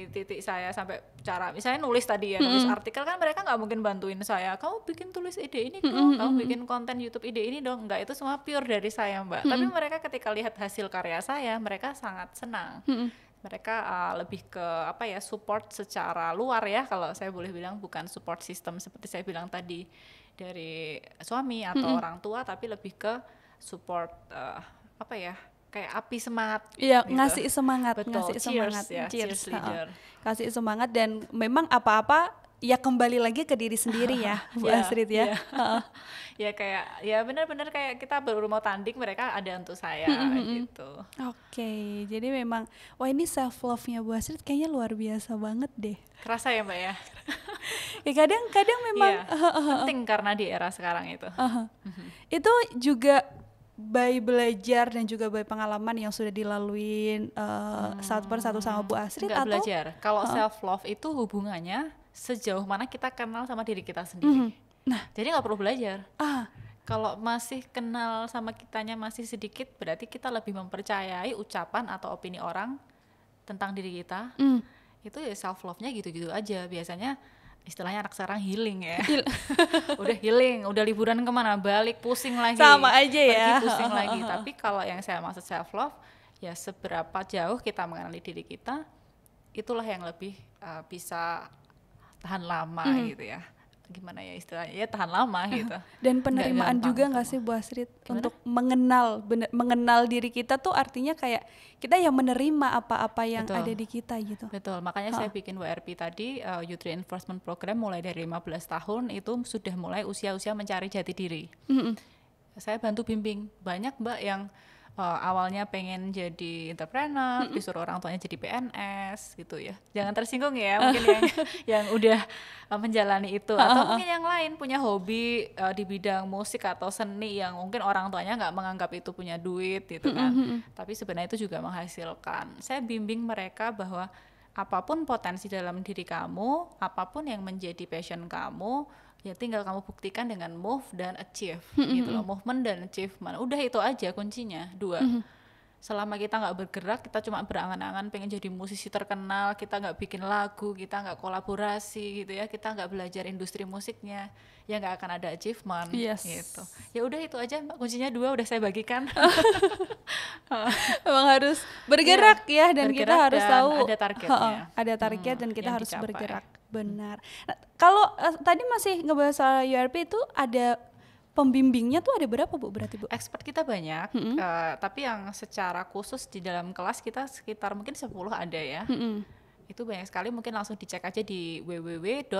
titik saya sampai cara misalnya nulis tadi ya, nulis artikel kan mereka nggak mungkin bantuin saya, kamu bikin tulis ide ini dong, kamu bikin konten YouTube ide ini dong, nggak, itu semua pure dari saya Mbak. Tapi mereka ketika lihat hasil karya saya mereka sangat senang. Mereka lebih ke apa ya, support secara luar ya, kalau saya boleh bilang, bukan support system seperti saya bilang tadi dari suami atau orang tua, tapi lebih ke support apa ya, kayak api semangat. Iya, gitu. ngasih semangat. Betul, ngasih semangat. ya, cheers leader. Kasih semangat, dan memang apa-apa ya kembali lagi ke diri sendiri ya, Bu Astrid ya. Ya kayak, ya benar-benar kayak kita baru mau tanding, mereka ada untuk saya gitu. Oke, jadi memang, wah ini self love-nya Bu Astrid kayaknya luar biasa banget deh. Kerasa ya Mbak ya? Ya kadang memang penting karena di era sekarang itu. Itu juga by belajar dan juga by pengalaman yang sudah dilaluin satu persatu sama Bu Astrid. Nggak atau belajar. Kalau self love itu hubungannya sejauh mana kita kenal sama diri kita sendiri. Nah, jadi nggak perlu belajar. Kalau masih kenal sama kitanya masih sedikit, berarti kita lebih mempercayai ucapan atau opini orang tentang diri kita. Itu ya self love-nya gitu-gitu aja. Biasanya istilahnya anak sekarang healing ya. Udah healing, udah liburan kemana, balik pusing lagi. Sama aja ya. Pergi pusing lagi. Tapi kalau yang saya maksud self love, ya seberapa jauh kita mengenali diri kita, itulah yang lebih bisa tahan lama gitu ya. Gimana ya istilahnya, ya tahan lama gitu. Dan penerimaan juga nggak sih Bu Astrid? Untuk mengenal diri kita tuh artinya kayak kita yang menerima apa-apa yang ada di kita gitu. Betul, makanya saya bikin WRP tadi, Youth Reinforcement Program, mulai dari 15 tahun itu sudah mulai usia-usia mencari jati diri. Saya bantu bimbing banyak Mbak yang awalnya pengen jadi entrepreneur, disuruh orang tuanya jadi PNS gitu ya. Jangan tersinggung ya, mungkin yang udah menjalani itu, atau mungkin yang lain punya hobi di bidang musik atau seni yang mungkin orang tuanya nggak menganggap itu punya duit gitu kan. Tapi sebenarnya itu juga menghasilkan. Saya bimbing mereka bahwa apapun potensi dalam diri kamu, apapun yang menjadi passion kamu, ya tinggal kamu buktikan dengan move dan achieve gitu loh. Movement dan achievement, udah itu aja kuncinya, dua. Selama kita nggak bergerak, kita cuma berangan-angan pengen jadi musisi terkenal, kita nggak bikin lagu, kita nggak kolaborasi gitu ya, kita nggak belajar industri musiknya, ya nggak akan ada achievement gitu. Ya udah itu aja Mbak, kuncinya dua udah saya bagikan. Memang harus bergerak ya, dan kita harus tahu ada targetnya. Ada target dan kita harus bergerak. Benar. Nah, kalau tadi masih ngebahas soal URP itu, ada pembimbingnya tuh ada berapa Bu berarti Bu? Expert kita banyak, tapi yang secara khusus di dalam kelas kita sekitar mungkin 10 ada ya. Itu banyak sekali, mungkin langsung dicek aja di www.yrp.co.id.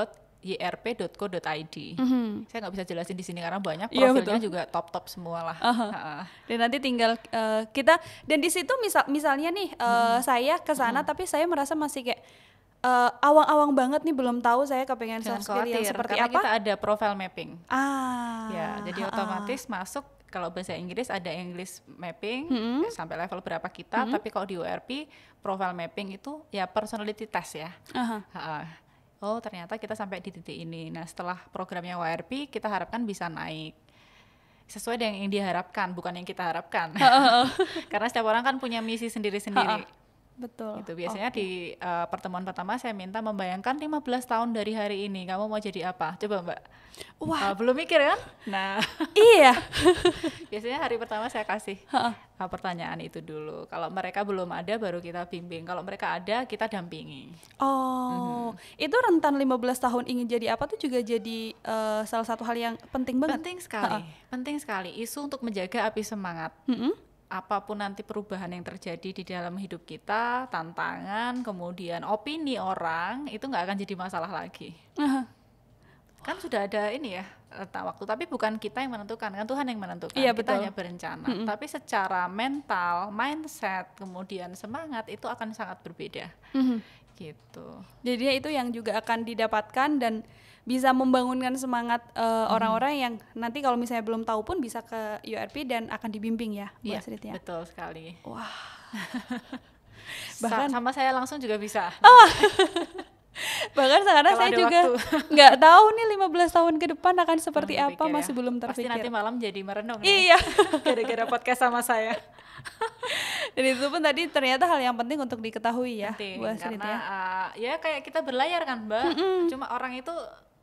Saya nggak bisa jelasin di sini karena banyak, profilnya juga top-top semua lah. Dan nanti tinggal kita, dan di situ misalnya nih saya ke sana tapi saya merasa masih kayak awang-awang banget nih, belum tahu saya kepengen soft skill yang seperti karena apa. Kita ada profile mapping. Ah. Ya, jadi otomatis masuk kalau bahasa Inggris ada English mapping sampai level berapa kita, tapi kalau di URP profile mapping itu ya personality test ya. Oh ternyata kita sampai di titik ini. Nah setelah programnya URP kita harapkan bisa naik sesuai dengan yang diharapkan, bukan yang kita harapkan. Karena setiap orang kan punya misi sendiri-sendiri. Betul. Itu biasanya di pertemuan pertama saya minta membayangkan 15 tahun dari hari ini kamu mau jadi apa? Coba Mbak. Wah, belum mikir kan? Nah, iya. biasanya hari pertama saya kasih pertanyaan itu dulu. Kalau mereka belum ada baru kita bimbing. Kalau mereka ada kita dampingi. Oh, itu rentan 15 tahun ingin jadi apa tuh juga jadi salah satu hal yang penting banget. Penting sekali. Isu untuk menjaga api semangat. Apapun nanti perubahan yang terjadi di dalam hidup kita, tantangan, kemudian opini orang, itu nggak akan jadi masalah lagi. Kan sudah ada ini ya, waktu, tapi bukan kita yang menentukan, kan Tuhan yang menentukan. Iya, kita betul. hanya berencana. Tapi secara mental, mindset, kemudian semangat itu akan sangat berbeda. Gitu. Jadi itu yang juga akan didapatkan dan bisa membangunkan semangat orang-orang yang nanti kalau misalnya belum tahu pun bisa ke URP dan akan dibimbing ya, Bu Astrid ya. Betul sekali. Wah. Bahkan sama saya langsung juga bisa. Bahkan sekarang saya juga nggak tahu nih 15 tahun ke depan akan seperti apa, masih belum terpikir. Pasti nanti malam jadi merenung iya. Gara-gara podcast sama saya. Dan itu pun tadi ternyata hal yang penting untuk diketahui ya, penting, Bu Astrid karena, ya. Ya kayak kita berlayar kan Mbak, cuma orang itu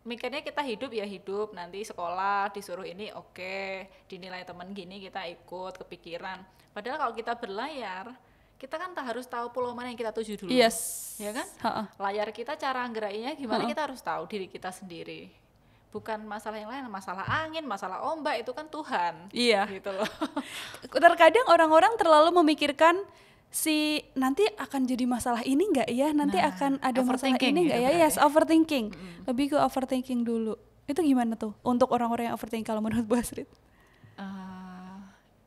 mikirnya kita hidup ya hidup, nanti sekolah disuruh ini oke, dinilai teman gini kita ikut, kepikiran. Padahal kalau kita berlayar, kita kan harus tahu pulau mana yang kita tuju dulu. Yes. Ya kan? Layar kita cara ngerainnya gimana kita harus tahu diri kita sendiri. Bukan masalah yang lain, masalah angin, masalah ombak itu kan Tuhan. Iya. Gitu loh. Terkadang orang-orang terlalu memikirkan nanti akan jadi masalah ini nggak ya, nanti akan ada masalah ini nggak ya, yes, overthinking. Lebih ke overthinking dulu. Itu gimana tuh untuk orang-orang yang overthinking kalau menurut Bu Astrid?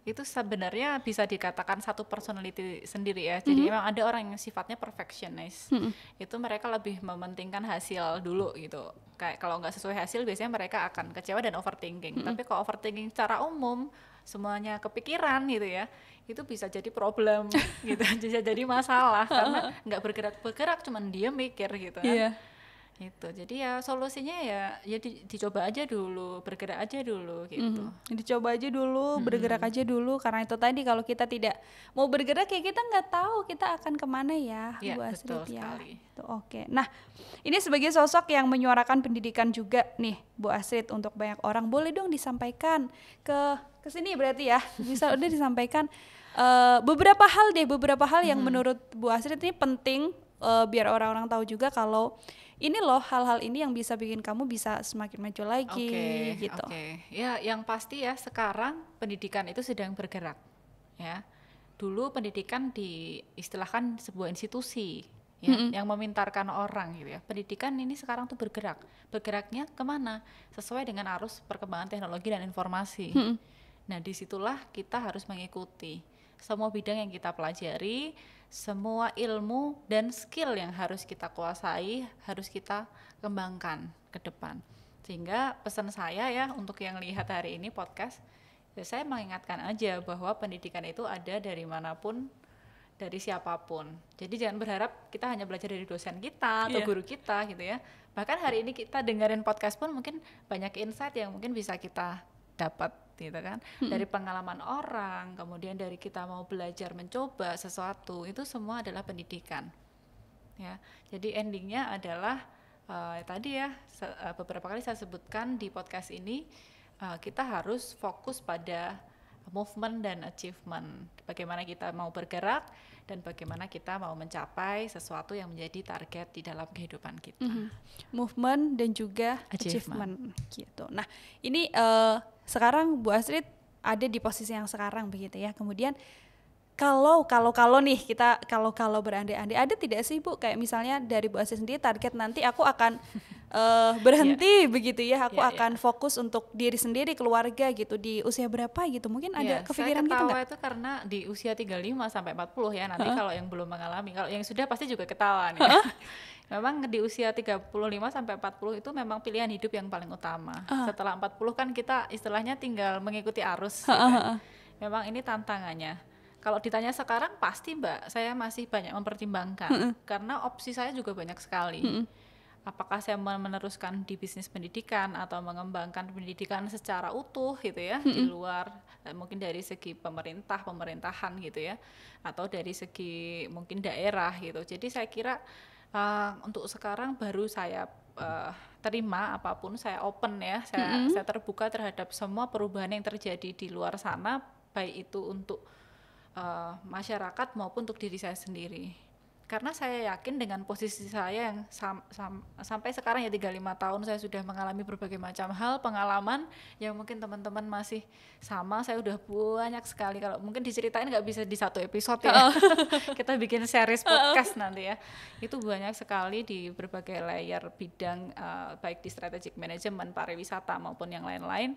Itu sebenarnya bisa dikatakan satu personality sendiri ya. Jadi memang ada orang yang sifatnya perfectionist. Itu mereka lebih mementingkan hasil dulu gitu. Kayak kalau nggak sesuai hasil biasanya mereka akan kecewa dan overthinking. Tapi kalau overthinking secara umum semuanya kepikiran gitu ya, itu bisa jadi problem gitu, bisa jadi masalah karena nggak bergerak cuman dia mikir gitu kan. Itu jadi ya solusinya ya dicoba aja dulu, bergerak aja dulu gitu. Dicoba aja dulu, bergerak aja dulu, karena itu tadi kalau kita tidak mau bergerak ya kita nggak tahu kita akan kemana ya, Bu Astrid ya. Oke. Nah, ini sebagai sosok yang menyuarakan pendidikan juga nih Bu Astrid untuk banyak orang, boleh dong disampaikan ke sini berarti ya, bisa udah disampaikan beberapa hal yang menurut Bu Astrid ini penting biar orang-orang tahu juga kalau ini loh hal-hal ini yang bisa bikin kamu bisa semakin maju lagi gitu. Ya, yang pasti ya sekarang pendidikan itu sedang bergerak ya. Dulu pendidikan diistilahkan sebuah institusi ya, yang memintarkan orang gitu ya. Pendidikan ini sekarang tuh bergerak. Bergeraknya kemana? Sesuai dengan arus perkembangan teknologi dan informasi. Nah, disitulah kita harus mengikuti semua bidang yang kita pelajari, semua ilmu dan skill yang harus kita kuasai, harus kita kembangkan ke depan. Sehingga pesan saya ya untuk yang lihat hari ini podcast, ya saya mengingatkan aja bahwa pendidikan itu ada dari manapun, dari siapapun. Jadi jangan berharap kita hanya belajar dari dosen kita atau guru kita gitu ya. Bahkan hari ini kita dengerin podcast pun mungkin banyak insight yang mungkin bisa kita dapat gitu kan, dari pengalaman orang, kemudian dari kita mau belajar mencoba sesuatu, itu semua adalah pendidikan ya. Jadi endingnya adalah tadi ya beberapa kali saya sebutkan di podcast ini, kita harus fokus pada movement dan achievement, bagaimana kita mau bergerak dan bagaimana kita mau mencapai sesuatu yang menjadi target di dalam kehidupan kita. Movement dan juga achievement gitu. Nah ini sekarang Bu Astrid ada di posisi yang sekarang begitu ya. Kemudian kalau nih kita kalau berandai-andai, ada tidak sih Bu kayak misalnya dari Bu Astrid sendiri target nanti aku akan berhenti begitu ya, aku akan fokus untuk diri sendiri, keluarga gitu di usia berapa gitu, mungkin ada kepikiran gitu nggak? Saya ketawa itu karena di usia 35 sampai 40 ya nanti kalau yang belum mengalami, kalau yang sudah pasti juga ketawa nih. Memang di usia 35 sampai 40 itu memang pilihan hidup yang paling utama. Setelah 40 kan kita istilahnya tinggal mengikuti arus. Gitu kan. Memang ini tantangannya. Kalau ditanya sekarang pasti Mbak, saya masih banyak mempertimbangkan karena opsi saya juga banyak sekali. Apakah saya meneruskan di bisnis pendidikan atau mengembangkan pendidikan secara utuh gitu ya, di luar mungkin dari segi pemerintahan gitu ya, atau dari segi mungkin daerah gitu. Jadi saya kira untuk sekarang baru saya terima apapun, saya open ya, saya terbuka terhadap semua perubahan yang terjadi di luar sana, baik itu untuk masyarakat maupun untuk diri saya sendiri. Karena saya yakin dengan posisi saya yang sampai sekarang ya 35 tahun saya sudah mengalami berbagai macam hal, pengalaman yang mungkin teman-teman masih sama, saya udah banyak sekali. Kalau mungkin diceritain nggak bisa di satu episode ya. Kita bikin series podcast nanti ya. Itu banyak sekali di berbagai layer bidang, baik di strategic management, pariwisata maupun yang lain-lain.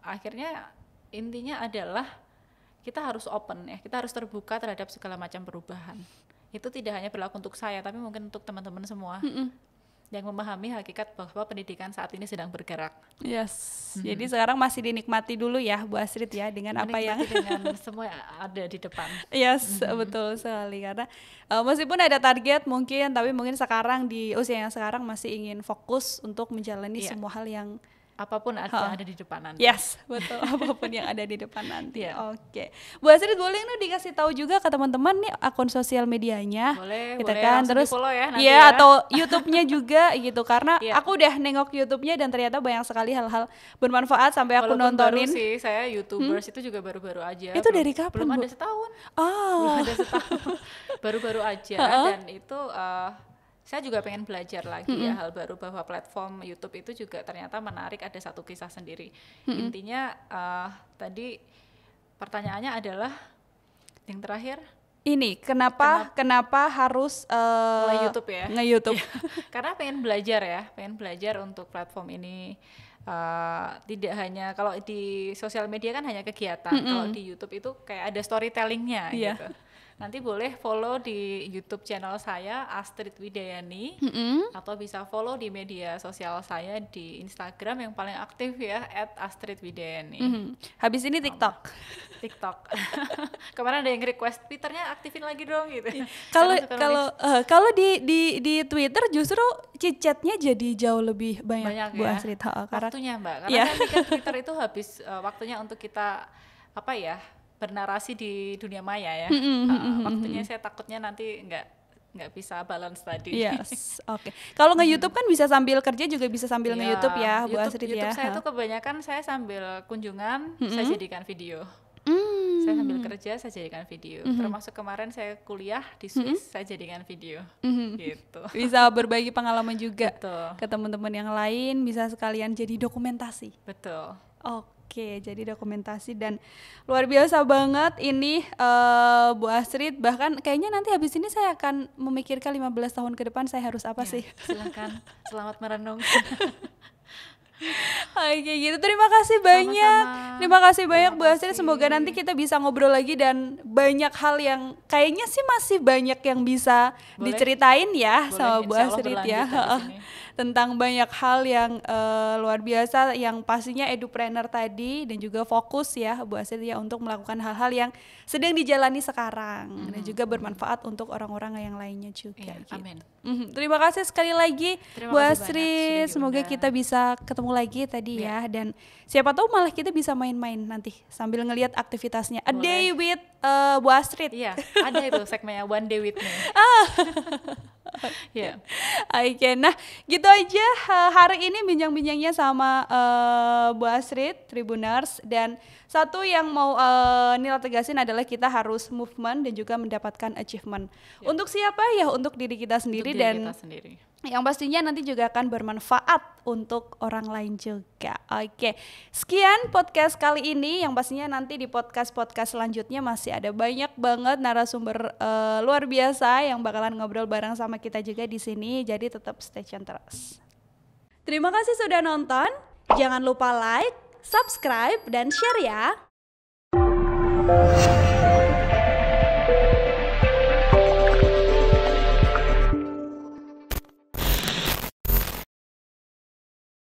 Akhirnya intinya adalah kita harus open ya, kita harus terbuka terhadap segala macam perubahan. Itu tidak hanya berlaku untuk saya, tapi mungkin untuk teman-teman semua yang memahami hakikat bahwa pendidikan saat ini sedang bergerak. Yes. Jadi sekarang masih dinikmati dulu ya Bu Astrid ya dengan apa yang dengan semua ada di depan. Yes, betul sekali, karena meskipun ada target mungkin, tapi mungkin sekarang di usia yang sekarang masih ingin fokus untuk menjalani semua hal yang apapun yang ada di depan nanti. Yes, betul. Apapun yang ada di depan nanti. Oke. Bu Astrid boleh nih dikasih tahu juga ke teman-teman nih akun sosial medianya. Boleh, kita boleh kan terus di-follow ya nanti ya, atau YouTube-nya juga gitu, karena aku udah nengok YouTube-nya dan ternyata banyak sekali hal-hal bermanfaat sampai aku nontonin. Baru sih, saya YouTubers itu juga baru-baru aja. Itu dari kapan? Belum ada setahun. Belum ada setahun. Baru-baru aja dan itu saya juga pengen belajar lagi ya hal baru, bahwa platform YouTube itu juga ternyata menarik, ada satu kisah sendiri. Intinya tadi pertanyaannya adalah yang terakhir ini kenapa harus nge-YouTube ya? Nge-YouTube. Karena pengen belajar untuk platform ini. Tidak hanya kalau di sosial media kan hanya kegiatan, kalau di YouTube itu kayak ada storytellingnya gitu. Nanti boleh follow di YouTube channel saya Astrid Widayani, atau bisa follow di media sosial saya di Instagram yang paling aktif ya @astridwidayani. Habis ini TikTok. Kemarin ada yang request Twitternya aktifin lagi dong gitu. Kalau di Twitter justru chatnya jadi jauh lebih banyak Bu Astrid. Waktunya Mbak, karena kan Twitter itu habis waktunya untuk kita bernarasi di dunia maya ya. Waktunya saya takutnya nanti nggak bisa balance tadi. Yes, oke. Kalau nge-YouTube kan bisa sambil kerja juga bisa sambil nge-YouTube ya, Bu Astrid ya. YouTube saya tuh kebanyakan saya sambil kunjungan, saya jadikan video. Saya sambil kerja, saya jadikan video. Termasuk kemarin saya kuliah di Swiss, saya jadikan video. Gitu. Bisa berbagi pengalaman juga. Betul. Ke teman-teman yang lain, bisa sekalian jadi dokumentasi. Betul. Oke, jadi dokumentasi, dan luar biasa banget ini Bu Astrid. Bahkan kayaknya nanti habis ini saya akan memikirkan 15 tahun ke depan saya harus apa sih. Silakan, selamat merenung. Oke gitu, terima kasih banyak. Sama-sama. Terima kasih banyak Bu Astrid. Semoga nanti kita bisa ngobrol lagi dan banyak hal yang kayaknya sih masih banyak yang bisa diceritain ya sama Bu Astrid ya. Tentang banyak hal yang luar biasa, yang pastinya edupreneur tadi, dan juga fokus ya Bu Astrid ya untuk melakukan hal-hal yang sedang dijalani sekarang dan juga bermanfaat untuk orang-orang yang lainnya juga. Gitu. Amin. Terima kasih sekali lagi Bu Astrid. Semoga kita bisa ketemu lagi tadi ya, dan siapa tahu malah kita bisa main-main nanti sambil ngelihat aktivitasnya. A Day with Bu Astrid. Iya, ada itu segmennya One Day with Me. Ya. Oke, nah gitu aja hari ini bincang-bincangnya sama Bu Astrid Tribuners. Dan satu yang mau Nila tegasin adalah kita harus movement dan juga mendapatkan achievement. Untuk siapa ya? Untuk diri kita sendiri, dan yang pastinya nanti juga akan bermanfaat untuk orang lain juga. Oke, sekian podcast kali ini. Yang pastinya nanti di podcast-podcast selanjutnya masih ada banyak banget narasumber luar biasa yang bakalan ngobrol bareng sama kita juga di sini. Jadi tetap stay tune terus. Terima kasih sudah nonton. Jangan lupa like, subscribe, dan share ya.